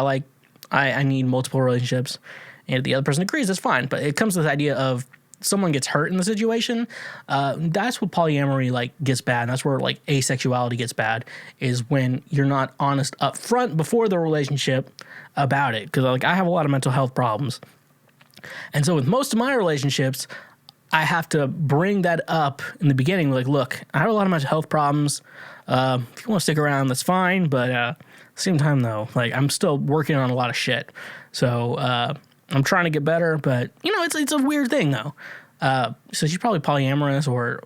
I need multiple relationships. And if the other person agrees, that's fine. But it comes to this idea of someone gets hurt in the situation, that's what polyamory like gets bad. And that's where like asexuality gets bad, is when you're not honest up front before the relationship about it. Because like I have a lot of mental health problems, and so with most of my relationships, I have to bring that up in the beginning. Like, look, I have a lot of mental health problems. If you want to stick around, that's fine. But at the same time, though, like I'm still working on a lot of shit. So I'm trying to get better. But you know, it's a weird thing though. So she's probably polyamorous, or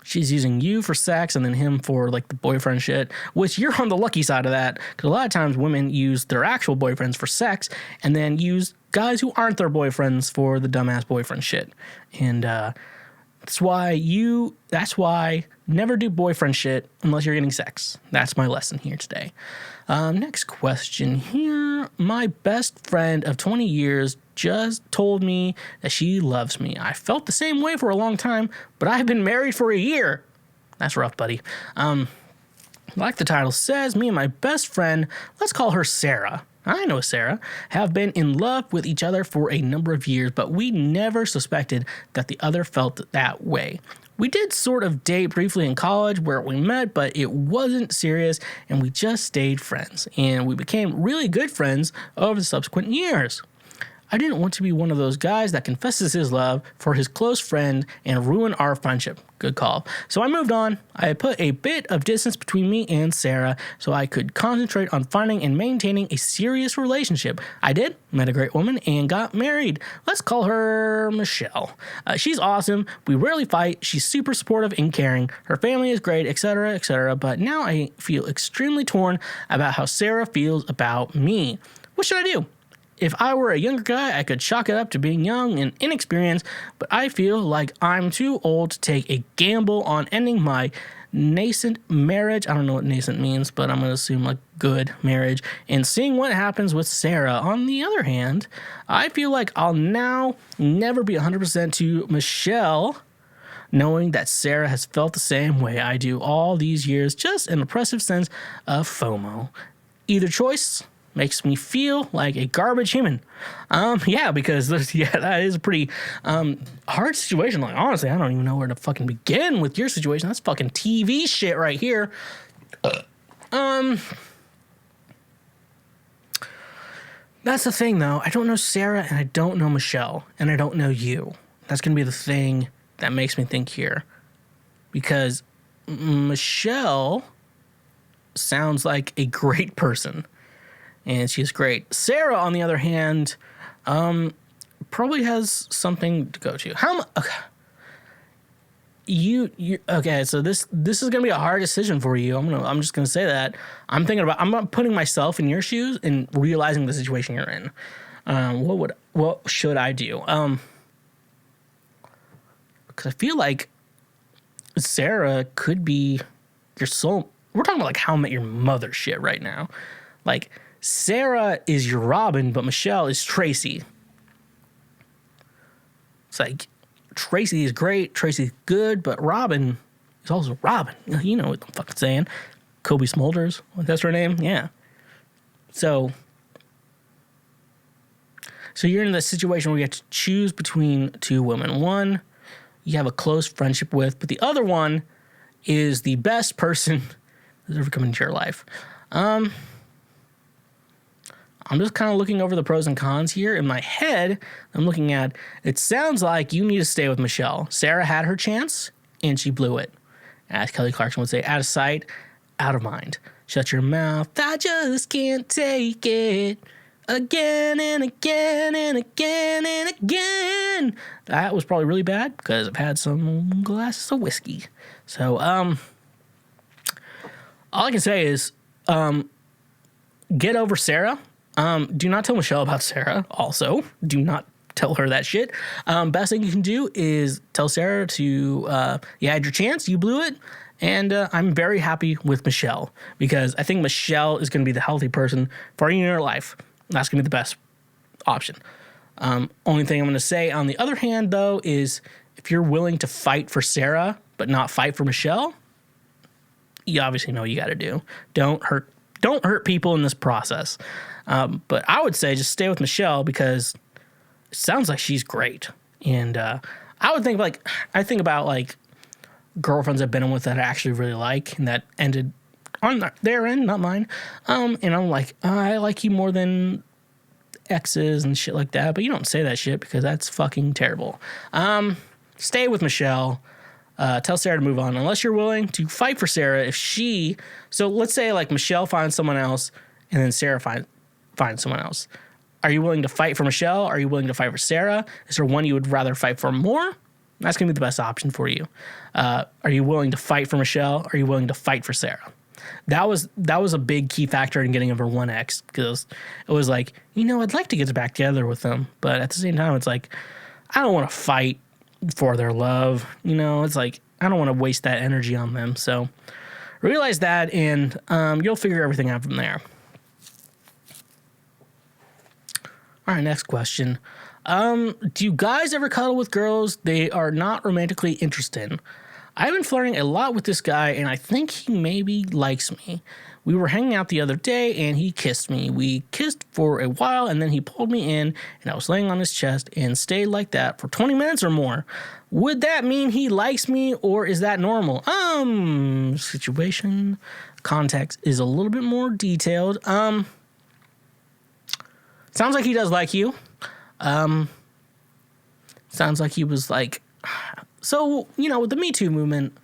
she's using you for sex and then him for like the boyfriend shit, which you're on the lucky side of that, because a lot of times women use their actual boyfriends for sex and then use guys who aren't their boyfriends for the dumbass boyfriend shit. And that's why never do boyfriend shit unless you're getting sex. That's my lesson here today. Next question here. My best friend of 20 years just told me that she loves me. I felt the same way for a long time, but I've been married for a year. That's rough, buddy. Like the title says, me and my best friend, let's call her Sarah. I know Sarah, have been in love with each other for a number of years, but we never suspected that the other felt that way. We did sort of date briefly in college where we met, but it wasn't serious, and we just stayed friends. And we became really good friends over the subsequent years. I didn't want to be one of those guys that confesses his love for his close friend and ruin our friendship. Good call. So I moved on. I put a bit of distance between me and Sarah so I could concentrate on finding and maintaining a serious relationship. I did, met a great woman, and got married. Let's call her Michelle. She's awesome. We rarely fight. She's super supportive and caring. Her family is great, etc., etc. But now I feel extremely torn about how Sarah feels about me. What should I do? If I were a younger guy, I could chalk it up to being young and inexperienced, but I feel like I'm too old to take a gamble on ending my nascent marriage. I don't know what nascent means, but I'm going to assume like good marriage, and seeing what happens with Sarah. On the other hand, I feel like I'll now never be 100% to Michelle, knowing that Sarah has felt the same way I do all these years, just an oppressive sense of FOMO. Either choice makes me feel like a garbage human. Because that is a pretty hard situation. Like, honestly, I don't even know where to fucking begin with your situation. That's fucking TV shit right here. That's the thing, though. I don't know Sarah, and I don't know Michelle, and I don't know you. That's going to be the thing that makes me think here. Because Michelle sounds like a great person, and she's great. Sarah, on the other hand, probably has something to go to. Okay, so this is gonna be a hard decision for you. I'm just gonna say that. I'm not putting myself in your shoes and realizing the situation you're in. What should I do? Because I feel like Sarah could be your soul. We're talking about like How I Met Your Mother shit right now. Like, Sarah is your Robin, but Michelle is Tracy. It's like, Tracy is great, Tracy's good, but Robin is also Robin. You know what I'm fucking saying. Kobe Smulders, that's her name? Yeah. So you're in the situation where you have to choose between two women. One you have a close friendship with, but the other one is the best person that's ever come into your life. I'm just kind of looking over the pros and cons here. In my head, I'm looking at, it sounds like you need to stay with Michelle. Sarah had her chance, and she blew it. As Kelly Clarkson would say, out of sight, out of mind. Shut your mouth, I just can't take it. Again and again and again and again. That was probably really bad because I've had some glasses of whiskey. So, all I can say is, get over Sarah. Do not tell Michelle about Sarah. Also, do not tell her that shit. Best thing you can do is tell Sarah to, you had your chance, you blew it. And I'm very happy with Michelle because I think Michelle is going to be the healthy person for you in your life. That's going to be the best option. Only thing I'm going to say on the other hand, though, is if you're willing to fight for Sarah but not fight for Michelle, you obviously know what you got to do. Don't hurt people in this process. But I would say just stay with Michelle because it sounds like she's great. And I think about like girlfriends I've been with that I actually really like and that ended on their end, not mine. And I'm like, I like you more than exes and shit like that. But you don't say that shit because that's fucking terrible. Stay with Michelle. Tell Sarah to move on unless you're willing to fight for Sarah. So let's say like Michelle finds someone else and then Sarah finds someone else. Are you willing to fight for Michelle? Are you willing to fight for Sarah? Is there one you would rather fight for more? That's going to be the best option for you. Are you willing to fight for Michelle? Are you willing to fight for Sarah? That was a big key factor in getting over one ex, because it was like, I'd like to get back together with them, but at the same time, it's like, I don't want to fight for their love. It's like, I don't want to waste that energy on them. So realize that, and you'll figure everything out from there. All right, next question. Do you guys ever cuddle with girls they are not romantically interested in? I've been flirting a lot with this guy, and I think he maybe likes me. We were hanging out the other day, and he kissed me. We kissed for a while, and then he pulled me in, and I was laying on his chest and stayed like that for 20 minutes or more. Would that mean he likes me, or is that normal? Situation, context is a little bit more detailed. Sounds like he does like you. Sounds like he was like... So, with the Me Too movement,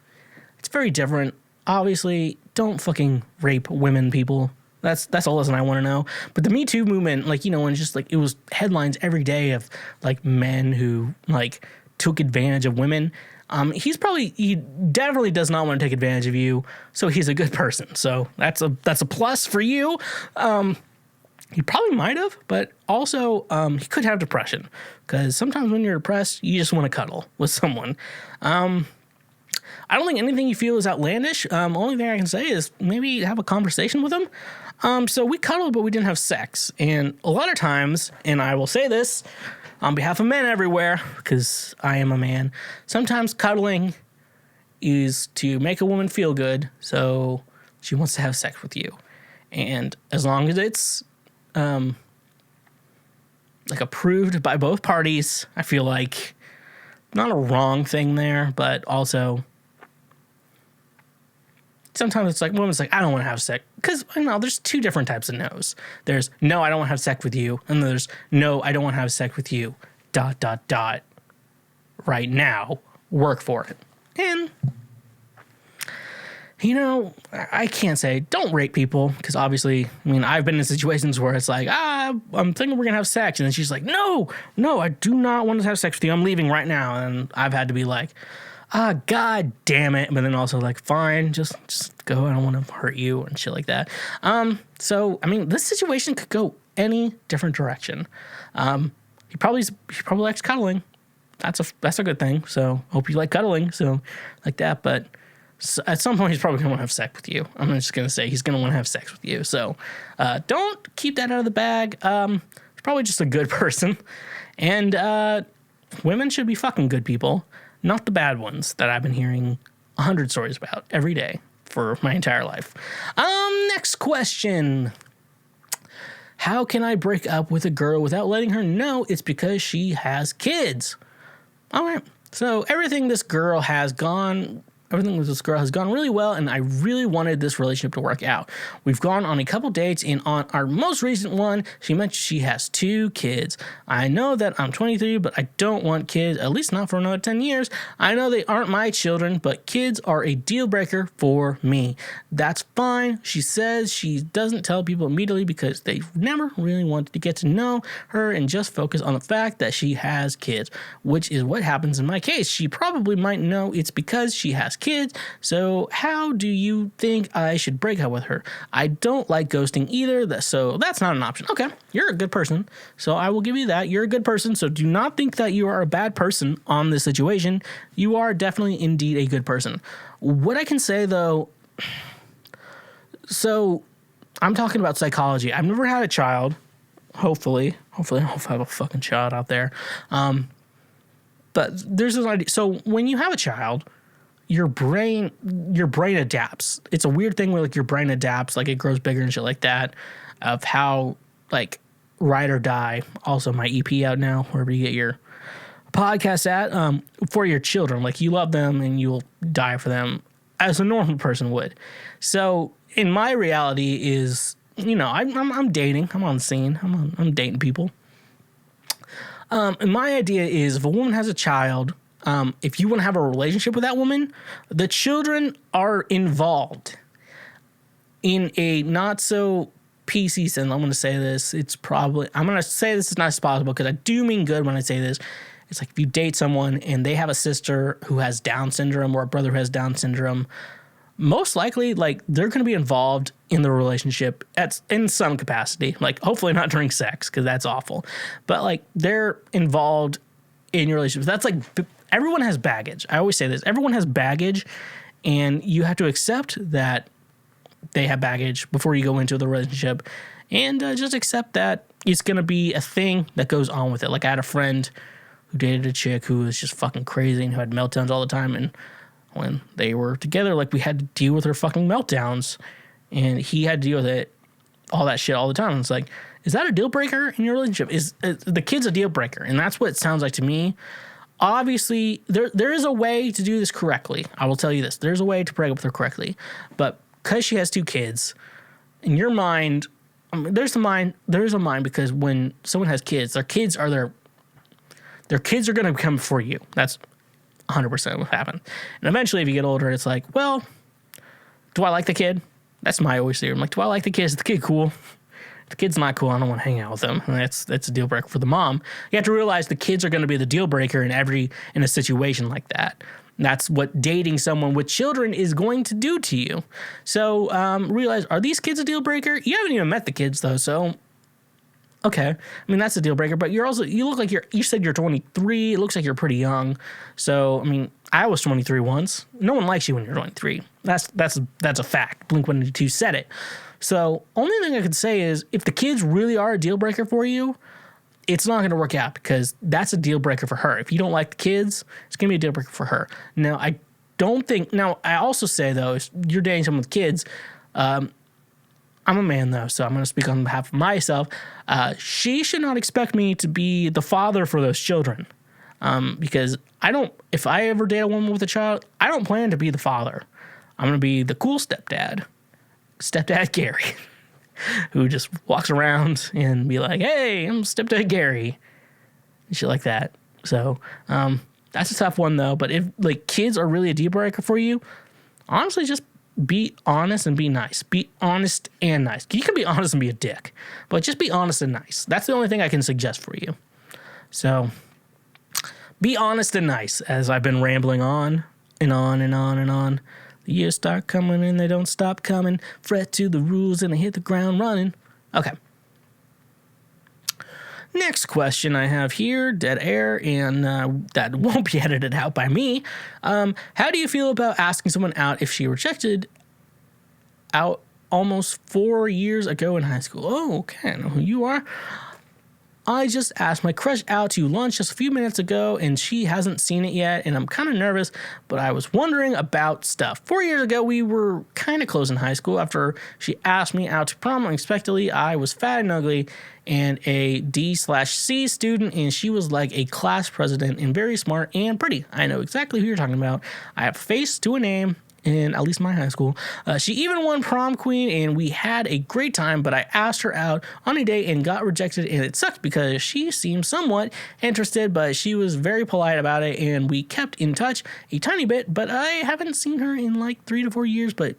it's very different. Obviously, don't fucking rape women, people. That's all lesson I want to know. But the Me Too movement, when it's just like, it was headlines every day of like men who like took advantage of women. He definitely does not want to take advantage of you. So he's a good person. So that's a plus for you. He probably might have, but also he could have depression, because sometimes when you're depressed, you just want to cuddle with someone. I don't think anything you feel is outlandish. Only thing I can say is maybe have a conversation with him. So we cuddled, but we didn't have sex. And a lot of times, and I will say this on behalf of men everywhere, because I am a man, sometimes cuddling is to make a woman feel good, so she wants to have sex with you. And as long as it's like approved by both parties, I feel like not a wrong thing there, but also sometimes it's like women's like, I don't want to have sex, because there's two different types of no's. There's no, I don't want to have sex with you, and there's no, I don't want to have sex with you ... right now, work for it. And I can't say don't rape people, because obviously, I've been in situations where it's like, I'm thinking we're going to have sex. And then she's like, no, I do not want to have sex with you. I'm leaving right now. And I've had to be like, God damn it. But then also like, fine, just go. I don't want to hurt you and shit like that. So, this situation could go any different direction. He probably likes cuddling. That's a good thing. So hope you like cuddling. So like that. But at some point, he's probably going to want to have sex with you. I'm just going to say he's going to want to have sex with you. So don't keep that out of the bag. He's probably just a good person. And women should be fucking good people, not the bad ones that I've been hearing 100 stories about every day for my entire life. Next question. How can I break up with a girl without letting her know it's because she has kids? All right. So everything with this girl has gone really well, and I really wanted this relationship to work out. We've gone on a couple dates, and on our most recent one, she mentioned she has 2 kids. I know that I'm 23, but I don't want kids, at least not for another 10 years. I know they aren't my children, but kids are a deal breaker for me. That's fine. She says she doesn't tell people immediately because they never really wanted to get to know her and just focus on the fact that she has kids, which is what happens in my case. She probably might know it's because she has kids. So how do you think I should break up with her? I don't like ghosting either, so that's not an option. Okay, you're a good person, so I will give you that. You're a good person, so do not think that you are a bad person on this situation. You are definitely indeed a good person. What I can say though, so I'm talking about psychology. I've never had a child. Hopefully I'll have a fucking child out there. But there's this idea. So when you have a child, your brain adapts. It's a weird thing where like your brain adapts, like it grows bigger and shit like that, of how like Ride or Die, also my EP out now, wherever you get your podcast at for your children. Like, you love them and you'll die for them as a normal person would. So in my reality is, you know, I'm dating. I'm on the scene. I'm dating people. And my idea is, if a woman has a child, if you want to have a relationship with that woman, the children are involved in a not so PC sense. I'm going to say this. I'm going to say this as nice as possible because I do mean good when I say this. It's like if you date someone and they have a sister who has Down syndrome or a brother who has Down syndrome, most likely, like, they're going to be involved in the relationship in some capacity. Like, hopefully not during sex, because that's awful. But, like, they're involved in your relationship. That's like, everyone has baggage. I always say this. Everyone has baggage, and you have to accept that they have baggage before you go into the relationship. And just accept that it's going to be a thing that goes on with it. Like, I had a friend who dated a chick who was just fucking crazy and who had meltdowns all the time, and when they were together, like, we had to deal with her fucking meltdowns, and he had to deal with it, all that shit all the time. And it's like, is that a deal breaker in your relationship? Is the kid's a deal breaker? And that's what it sounds like to me. Obviously, there is a way to do this correctly. I will tell you this. There's a way to break up with her correctly. But because she has 2 kids, in your mind, there's a mind because when someone has kids, their kids are going to become for you. That's 100% what happened. And eventually, if you get older, it's like, well, do I like the kid? That's my always theory. I'm like, do I like the kid? Is the kid cool? If the kid's not cool, I don't want to hang out with them. And that's a deal breaker for the mom. You have to realize the kids are going to be the deal breaker in a situation like that. And that's what dating someone with children is going to do to you. So realize, are these kids a deal breaker? You haven't even met the kids, though, so okay. I mean, that's a deal breaker, but you look like you said you're 23. It looks like you're pretty young. So, I mean, I was 23 once. No one likes you when you're 23. That's a fact. Blink-182 said it. So, only thing I could say is, if the kids really are a deal breaker for you, it's not going to work out because that's a deal breaker for her. If you don't like the kids, it's going to be a deal breaker for her. Now, I also say, though, if you're dating someone with kids, I'm a man, though, so I'm going to speak on behalf of myself. She should not expect me to be the father for those children, because if I ever date a woman with a child, I don't plan to be the father. I'm going to be the cool stepdad Gary, who just walks around and be like, hey, I'm stepdad Gary, and shit like that. So that's a tough one, though. But if, like, kids are really a deal breaker for you, honestly, just be honest and be nice. Be honest and nice. You can be honest and be a dick, but just be honest and nice. That's the only thing I can suggest for you. So be honest and nice, as I've been rambling on and on and on and on. The years start coming and they don't stop coming. Fret to the rules and I hit the ground running. Okay. Next question I have here, dead air, and that won't be edited out by me. How do you feel about asking someone out if she rejected out almost 4 years ago in high school? Oh, okay, I know who you are. I just asked my crush out to lunch just a few minutes ago, and she hasn't seen it yet, and I'm kind of nervous, but I was wondering about stuff. 4 years ago, we were kind of close in high school. After she asked me out to prom unexpectedly, I was fat and ugly and a D/C student, and she was like a class president and very smart and pretty. I know exactly who you're talking about. I have a face to a name, in at least my high school. She even won prom queen, and we had a great time, but I asked her out on a date and got rejected, and it sucked because she seemed somewhat interested, but she was very polite about it, and we kept in touch a tiny bit, but I haven't seen her in like 3 to 4 years, but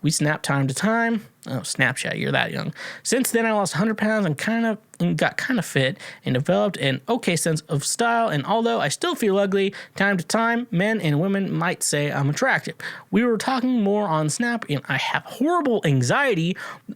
we snap time to time. Oh, Snapchat, you're that young. Since then, I lost 100 pounds and got kind of fit and developed an okay sense of style. And although I still feel ugly time to time, men and women might say I'm attractive. We were talking more on Snap, and I have horrible anxiety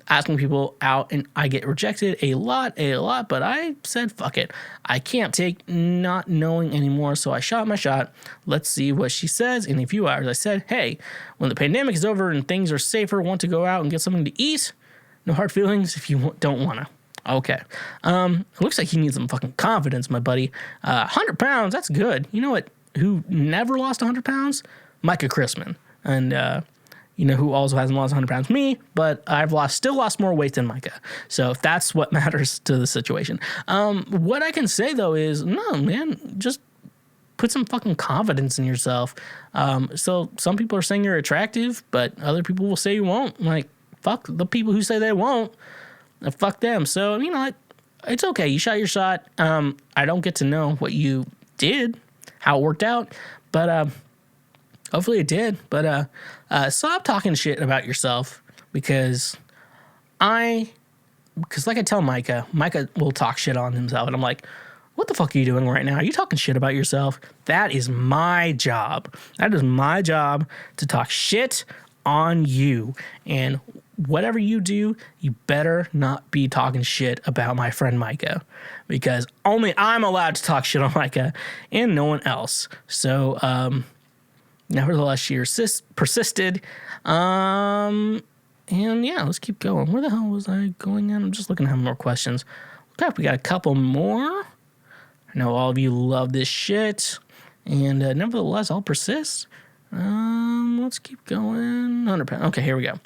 asking people out, and I get rejected a lot, but I said, fuck it. I can't take not knowing anymore, so I shot my shot. Let's see what she says. In a few hours, I said, hey, when the pandemic is over and things are safer, want to go out and get something to eat? No hard feelings if you don't want to. Okay. It looks like you need some fucking confidence, my buddy. 100 pounds, that's good. You know what? Who never lost 100 pounds? Micah Chrisman. And you know who also hasn't lost 100 pounds? Me, but I've still lost more weight than Micah. So if that's what matters to the situation. What I can say, though, is, no, man, just put some fucking confidence in yourself. So some people are saying you're attractive, but other people will say you won't. Like, fuck the people who say they won't. Fuck them. So, it's okay. You shot your shot. I don't get to know what you did, how it worked out, but hopefully it did. But stop talking shit about yourself because like I tell Micah will talk shit on himself, and I'm like, what the fuck are you doing right now? Are you talking shit about yourself? That is my job. That is my job to talk shit on you. And whatever you do, you better not be talking shit about my friend Micah, because only I'm allowed to talk shit on Micah and no one else. So, nevertheless, she persisted. And yeah, let's keep going. Where the hell was I going at? I'm just looking to have more questions. Okay, we got a couple more. I know all of you love this shit, and nevertheless, I'll persist. Let's keep going. Okay, here we go.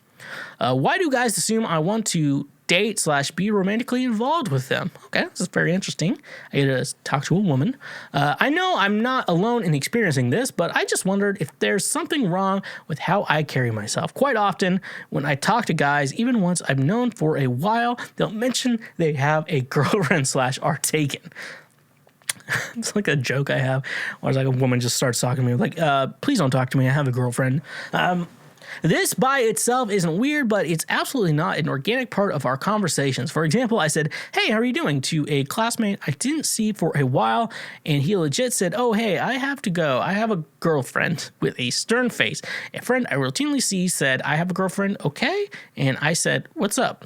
Why do guys assume I want to date / be romantically involved with them? Okay, this is very interesting. I get to talk to a woman. I know I'm not alone in experiencing this, but I just wondered if there's something wrong with how I carry myself. Quite often, when I talk to guys, even ones I've known for a while, they'll mention they have a girlfriend / are taken. It's like a joke I have where it's like a woman just starts talking to me like, please don't talk to me. I have a girlfriend. This by itself isn't weird, but it's absolutely not an organic part of our conversations. For example, I said, hey, how are you doing? To a classmate I didn't see for a while, and he legit said, oh, hey, I have to go. I have a girlfriend, with a stern face. A friend I routinely see said, I have a girlfriend, okay? And I said, what's up?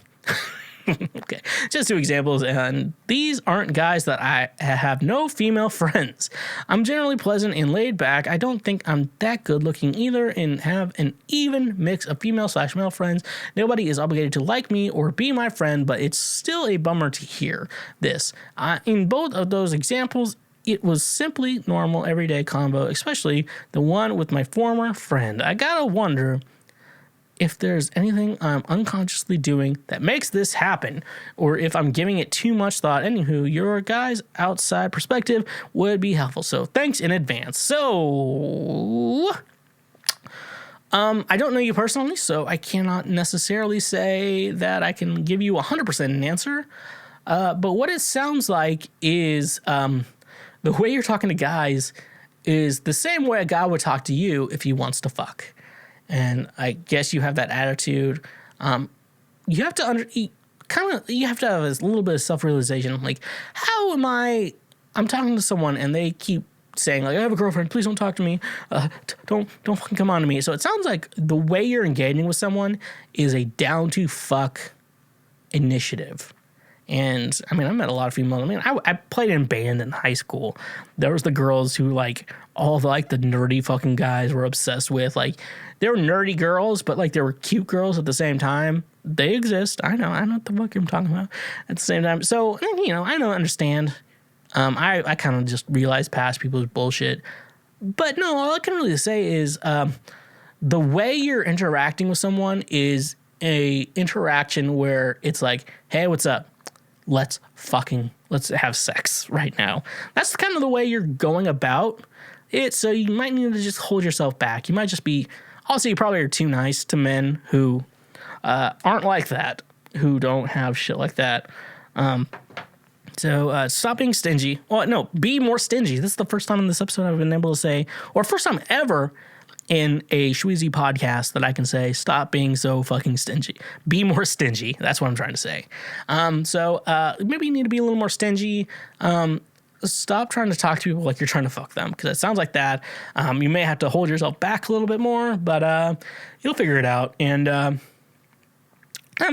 Okay, just 2 examples, and these aren't guys that I have no female friends. I'm generally pleasant and laid back. I don't think I'm that good looking either, and have an even mix of female / male friends. Nobody is obligated to like me or be my friend, but it's still a bummer to hear this. In both of those examples, it was simply normal everyday combo, especially the one with my former friend. I gotta wonder if there's anything I'm unconsciously doing that makes this happen, or if I'm giving it too much thought. Anywho, your guys' outside perspective would be helpful. So thanks in advance. So, I don't know you personally, so I cannot necessarily say that I can give you 100% an answer. But what it sounds like is the way you're talking to guys is the same way a guy would talk to you if he wants to fuck. And I guess you have that attitude. You have to you have to have a little bit of self-realization. Like, how am I'm talking to someone and they keep saying like, I have a girlfriend, please don't talk to me. Don't fucking come on to me. So it sounds like the way you're engaging with someone is a down to fuck initiative. And I mean, I met a lot of females. I mean, I played in band in high school. There was the girls who like all the like the nerdy fucking guys were obsessed with. Like, they were nerdy girls, but like they were cute girls at the same time. They exist. I know what the fuck I'm talking about at the same time. So, I don't understand. I kind of just realized past people's bullshit. But no, all I can really say is the way you're interacting with someone is a interaction where it's like, hey, what's up? Let's have sex right now. That's kind of the way you're going about it. So you might need to just hold yourself back. You might just be, also you probably are too nice to men who aren't like that, who don't have shit like that. So stop being stingy. Well, no, be more stingy. This is the first time in this episode I've been able to say, or first time ever in a Schweezy podcast that I can say, stop being so fucking stingy. Be more stingy. That's what I'm trying to say. So maybe you need to be a little more stingy. Stop trying to talk to people like you're trying to fuck them, because it sounds like that. You may have to hold yourself back a little bit more, but you'll figure it out. And I'm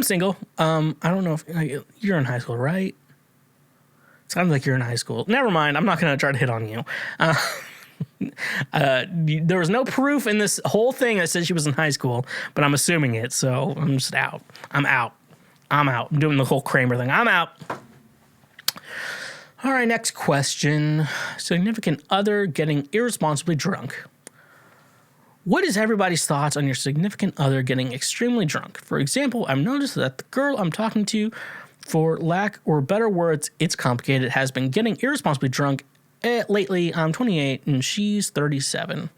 single. I don't know if you're in high school, right? Sounds like you're in high school. Never mind. I'm not going to try to hit on you. There was no proof in this whole thing that said she was in high school, but I'm assuming it, so I'm just out. I'm out. I'm doing the whole Kramer thing. I'm out. All right, next question. Significant other getting irresponsibly drunk. What is everybody's thoughts on your significant other getting extremely drunk? For example, I've noticed that the girl I'm talking to, for lack or better words, it's complicated, has been getting irresponsibly drunk lately, I'm 28 and she's 37.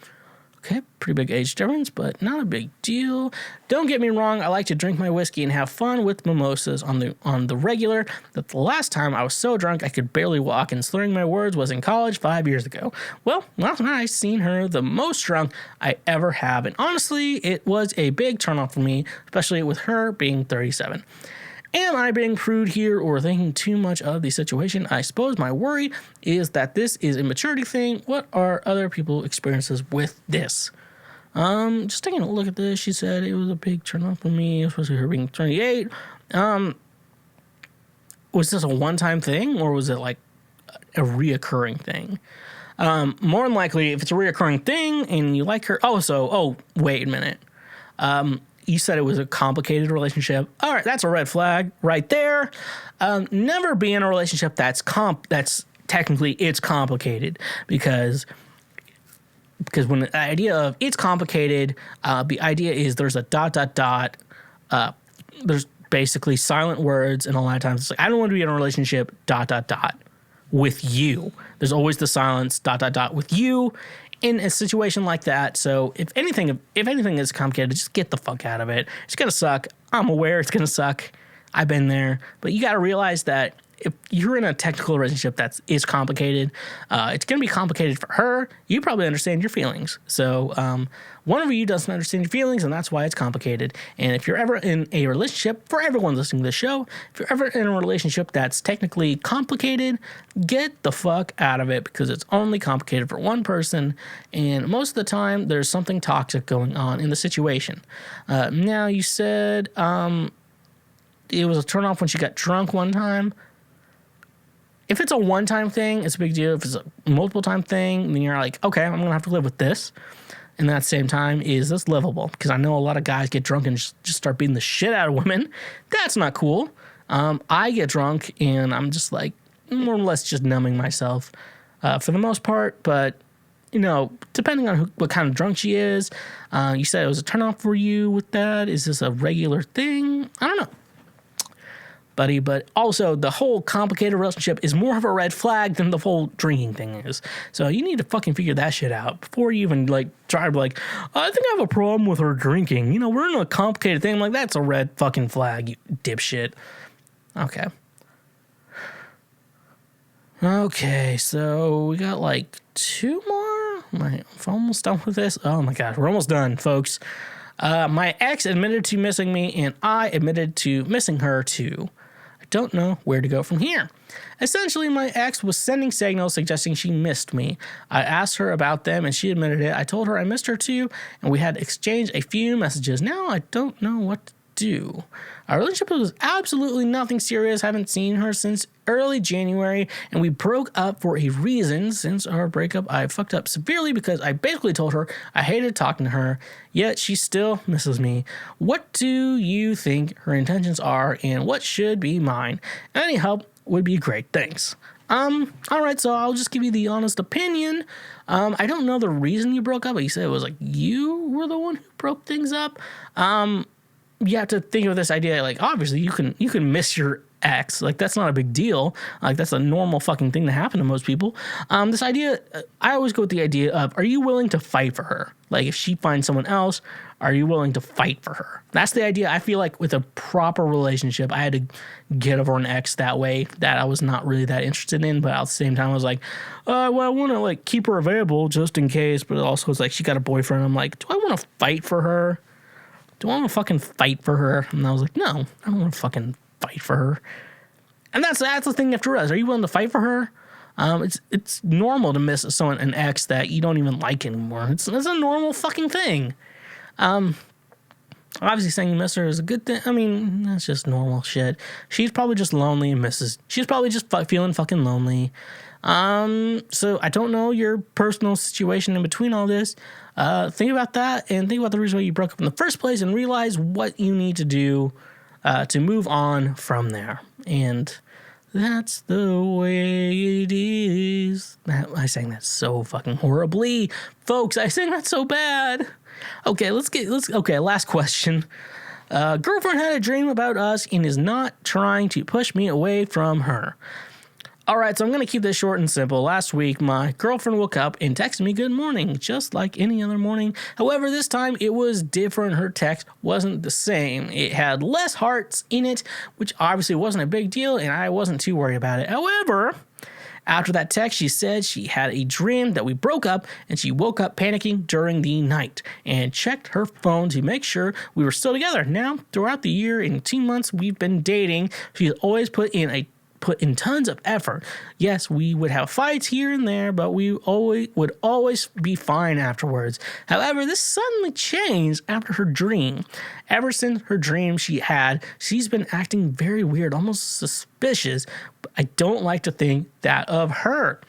Okay, pretty big age difference, but not a big deal. Don't get me wrong, I like to drink my whiskey and have fun with mimosas on the regular. But the last time I was so drunk I could barely walk and slurring my words was in college 5 years ago. Well, last night I seen her the most drunk I ever have, and honestly, it was a big turnoff for me, especially with her being 37. Am I being crude here or thinking too much of the situation? I suppose my worry is that this is a maturity thing. What are other people's experiences with this? Just taking a look at this, she said it was a big turn off for me, especially her being 28. Was this a one-time thing or was it like a reoccurring thing? More than likely, if it's a reoccurring thing and you like her... wait a minute. You said it was a complicated relationship. All right, that's a red flag right there. Never be in a relationship that's technically it's complicated because when the idea of it's complicated, the idea is there's a ... There's basically silent words, and a lot of times it's like I don't want to be in a relationship ... with you. There's always the silence ... with you. In a situation like that, so if anything is complicated, just get the fuck out of it. It's gonna suck. I'm aware it's gonna suck. I've been there, but you got to realize that if you're in a technical relationship that is complicated, it's gonna be complicated for her. You probably understand your feelings, so one of you doesn't understand your feelings, and that's why it's complicated. And if you're ever in a relationship, for everyone listening to this show, if you're ever in a relationship that's technically complicated, get the fuck out of it because it's only complicated for one person, and most of the time there's something toxic going on in the situation. Now, you said it was a turnoff when she got drunk one time. If it's a one-time thing, it's a big deal. If it's a multiple-time thing, then you're like, okay, I'm going to have to live with this. And at the same time, is this livable? Because I know a lot of guys get drunk and just start beating the shit out of women. That's not cool. I get drunk and I'm just like more or less just numbing myself for the most part. But, you know, depending on what kind of drunk she is, you said it was a turnoff for you with that. Is this a regular thing? I don't know, buddy. But also the whole complicated relationship is more of a red flag than the whole drinking thing is. So you need to fucking figure that shit out before you even like try to be like, I think I have a problem with her drinking. You know, we're in a complicated thing. I'm like, that's a red fucking flag, you dipshit. Okay, so we got like two more. I'm almost done with this. Oh my god, we're almost done, folks. My ex admitted to missing me, and I admitted to missing her too. I don't know where to go from here. Essentially, my ex was sending signals suggesting she missed me. I asked her about them, and she admitted it. I told her I missed her too, and we had exchanged a few messages. Now I don't know what to do. Our relationship was absolutely nothing serious. Haven't seen her since early January, and we broke up for a reason. Since our breakup, I fucked up severely because I basically told her I hated talking to her, yet she still misses me. What do you think her intentions are, and what should be mine? Any help would be great. Thanks. All right, so I'll just give you the honest opinion. I don't know the reason you broke up, but you said it was like you were the one who broke things up. You have to think of this idea, like, obviously you can miss your ex. Like, that's not a big deal. Like, that's a normal fucking thing to happen to most people. This idea, I always go with the idea of, are you willing to fight for her? Like, if she finds someone else, are you willing to fight for her? That's the idea. I feel like with a proper relationship, I had to get over an ex that way that I was not really that interested in, but at the same time, I was like, well, I want to, like, keep her available just in case, but also it's like, she got a boyfriend. I'm like, do I want to fight for her? Do I want to fucking fight for her? And I was like, no, I don't want to fucking fight for her. And that's the thing you have to realize. Are you willing to fight for her? It's normal to miss an ex that you don't even like anymore. It's a normal fucking thing. Obviously saying you miss her is a good thing. I mean, that's just normal shit. She's probably just lonely and misses. She's probably just feeling fucking lonely. So I don't know your personal situation in between all this. Think about that and think about the reason why you broke up in the first place and realize what you need to do to move on from there. And that's the way it is. I sang that so fucking horribly. Folks, I sang that so bad. Okay, okay, last question. Girlfriend had a dream about us and is not trying to push me away from her. All right, so I'm going to keep this short and simple. Last week, my girlfriend woke up and texted me good morning, just like any other morning. However, this time it was different. Her text wasn't the same. It had less hearts in it, which obviously wasn't a big deal, and I wasn't too worried about it. However, after that text, she said she had a dream that we broke up, and she woke up panicking during the night and checked her phone to make sure we were still together. Now, throughout the year and 2 months we've been dating, she's always put in tons of effort. Yes, we would have fights here and there, but we would always be fine afterwards. However, this suddenly changed after her dream. Ever since her dream she's been acting very weird, almost suspicious. But I don't like to think that of her.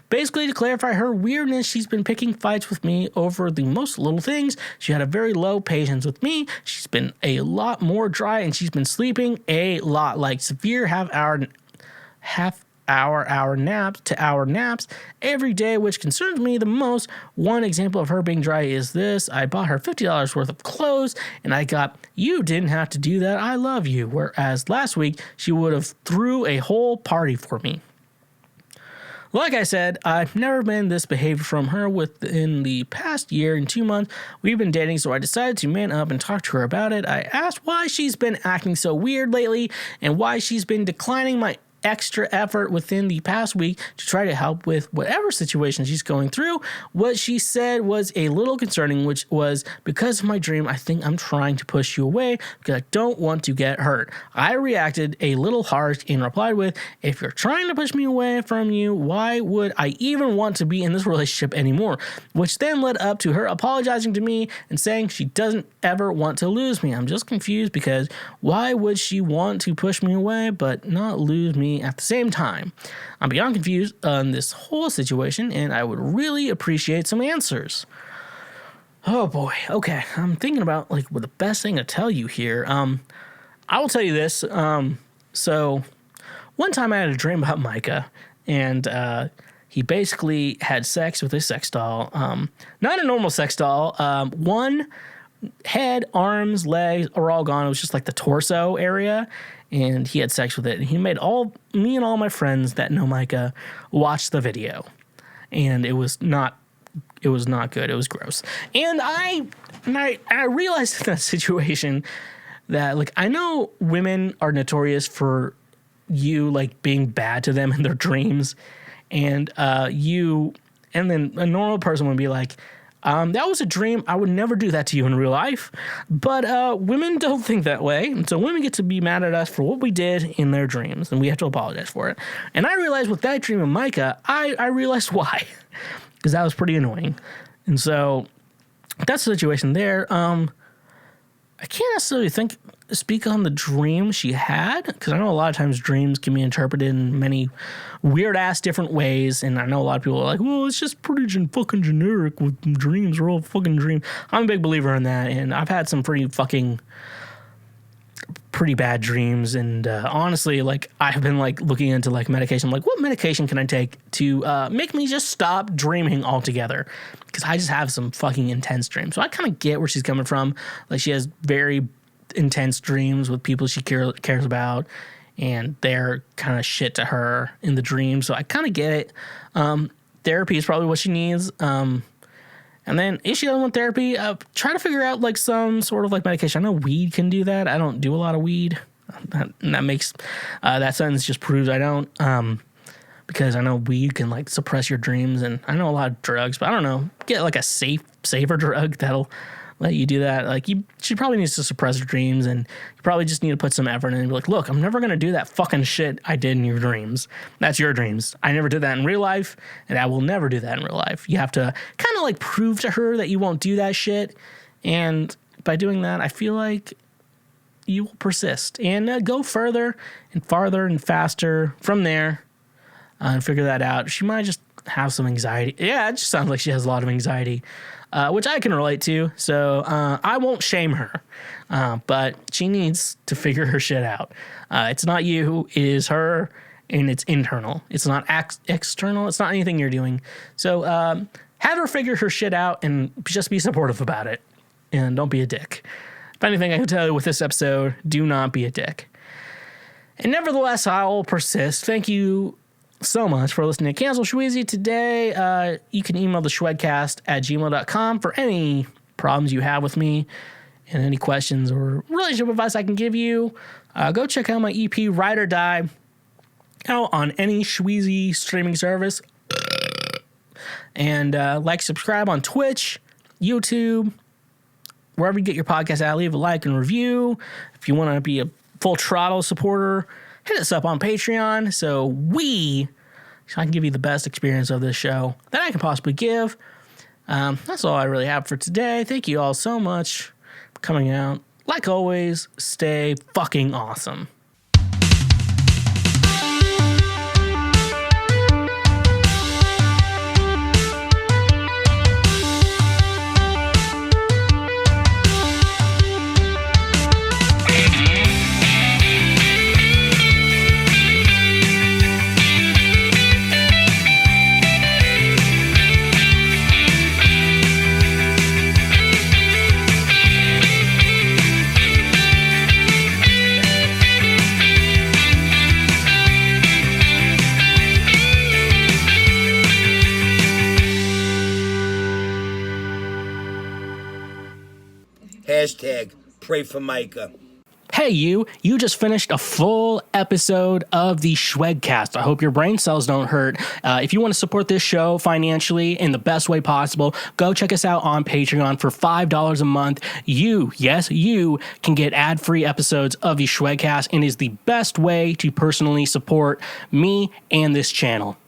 Basically, to clarify her weirdness, she's been picking fights with me over the most little things. She had a very low patience with me. She's been a lot more dry, and she's been sleeping a lot, like severe half-hour naps every day, which concerns me the most. One example of her being dry is this. I bought her $50 worth of clothes, and I got, "You didn't have to do that. I love you." Whereas last week, she would have threw a whole party for me. Like I said, I've never been this behavior from her. Within the past year and 2 months we've been dating, so I decided to man up and talk to her about it. I asked why she's been acting so weird lately and why she's been declining my extra effort within the past week to try to help with whatever situation she's going through. What she said was a little concerning, which was, "Because of my dream, I think I'm trying to push you away because I don't want to get hurt." I reacted a little harsh and replied with, "If you're trying to push me away from you, why would I even want to be in this relationship anymore?" Which then led up to her apologizing to me and saying she doesn't ever want to lose me. I'm just confused because why would she want to push me away but not lose me at the same time? I'm beyond confused on this whole situation, and I would really appreciate some answers. Oh boy. Okay, I'm thinking about what the best thing to tell you here. I will tell you this. So one time I had a dream about Micah, and he basically had sex with a sex doll. Not a normal sex doll. One head, arms, legs are all gone. It was just like the torso area, and he had sex with it. And he made me and all my friends that know Micah watch the video, and it was not good. It was gross. And I realized in that situation that I know women are notorious for being bad to them in their dreams, and then a normal person would be like, "That was a dream. I would never do that to you in real life." But women don't think that way. And so women get to be mad at us for what we did in their dreams, and we have to apologize for it. And I realized with that dream of Micah, I realized why. Because that was pretty annoying. And so that's the situation there. I can't necessarily speak on the dream she had, because I know a lot of times dreams can be interpreted in many weird-ass different ways, and I know a lot of people are like, "Well, it's just pretty fucking generic with dreams. We're all fucking dream." I'm a big believer in that, and I've had some pretty bad dreams, and honestly, I've been looking into medication. I'm what medication can I take to make me just stop dreaming altogether? Because I just have some fucking intense dreams. So I kind of get where she's coming from. She has very intense dreams with people she cares about, and they're kind of shit to her in the dream. So I kind of get it. Therapy is probably what she needs. And then if she doesn't want therapy, try to figure out some sort of medication. I know weed can do that. I don't do a lot of weed. That makes that sentence just proves I don't. Because I know weed can suppress your dreams, and I know a lot of drugs, but I don't know. Get a safer drug that'll let you do that. She probably needs to suppress her dreams, and you probably just need to put some effort in and be like, "Look, I'm never going to do that fucking shit I did in your dreams. That's your dreams. I never did that in real life, and I will never do that in real life." You have to kind of prove to her that you won't do that shit. And by doing that, I feel like you will persist and go further and farther and faster from there and figure that out. She might just have some anxiety. Yeah, it just sounds like she has a lot of anxiety. Which I can relate to, so I won't shame her, but she needs to figure her shit out. It's not you, it is her, and it's internal. It's not external, it's not anything you're doing. So have her figure her shit out and just be supportive about it, and don't be a dick. If anything I can tell you with this episode, do not be a dick. And nevertheless, I'll persist. Thank you so much for listening to Cancel Schweezy today. You can email the shwedcast@gmail.com for any problems you have with me and any questions or relationship advice I can give you. Go check out my EP, Ride or Die, out on any Schweezy streaming service. And subscribe on Twitch, YouTube, wherever you get your podcast at. Leave a like and review. If you want to be a full throttle supporter, hit us up on Patreon so I can give you the best experience of this show that I can possibly give. That's all I really have for today. Thank you all so much for coming out. Like always, stay fucking awesome. Hashtag pray for Micah. Hey, you just finished a full episode of the Schwedcast. I hope your brain cells don't hurt. If you want to support this show financially in the best way possible, go check us out on Patreon for $5 a month. You can get ad-free episodes of the Schwedcast and is the best way to personally support me and this channel.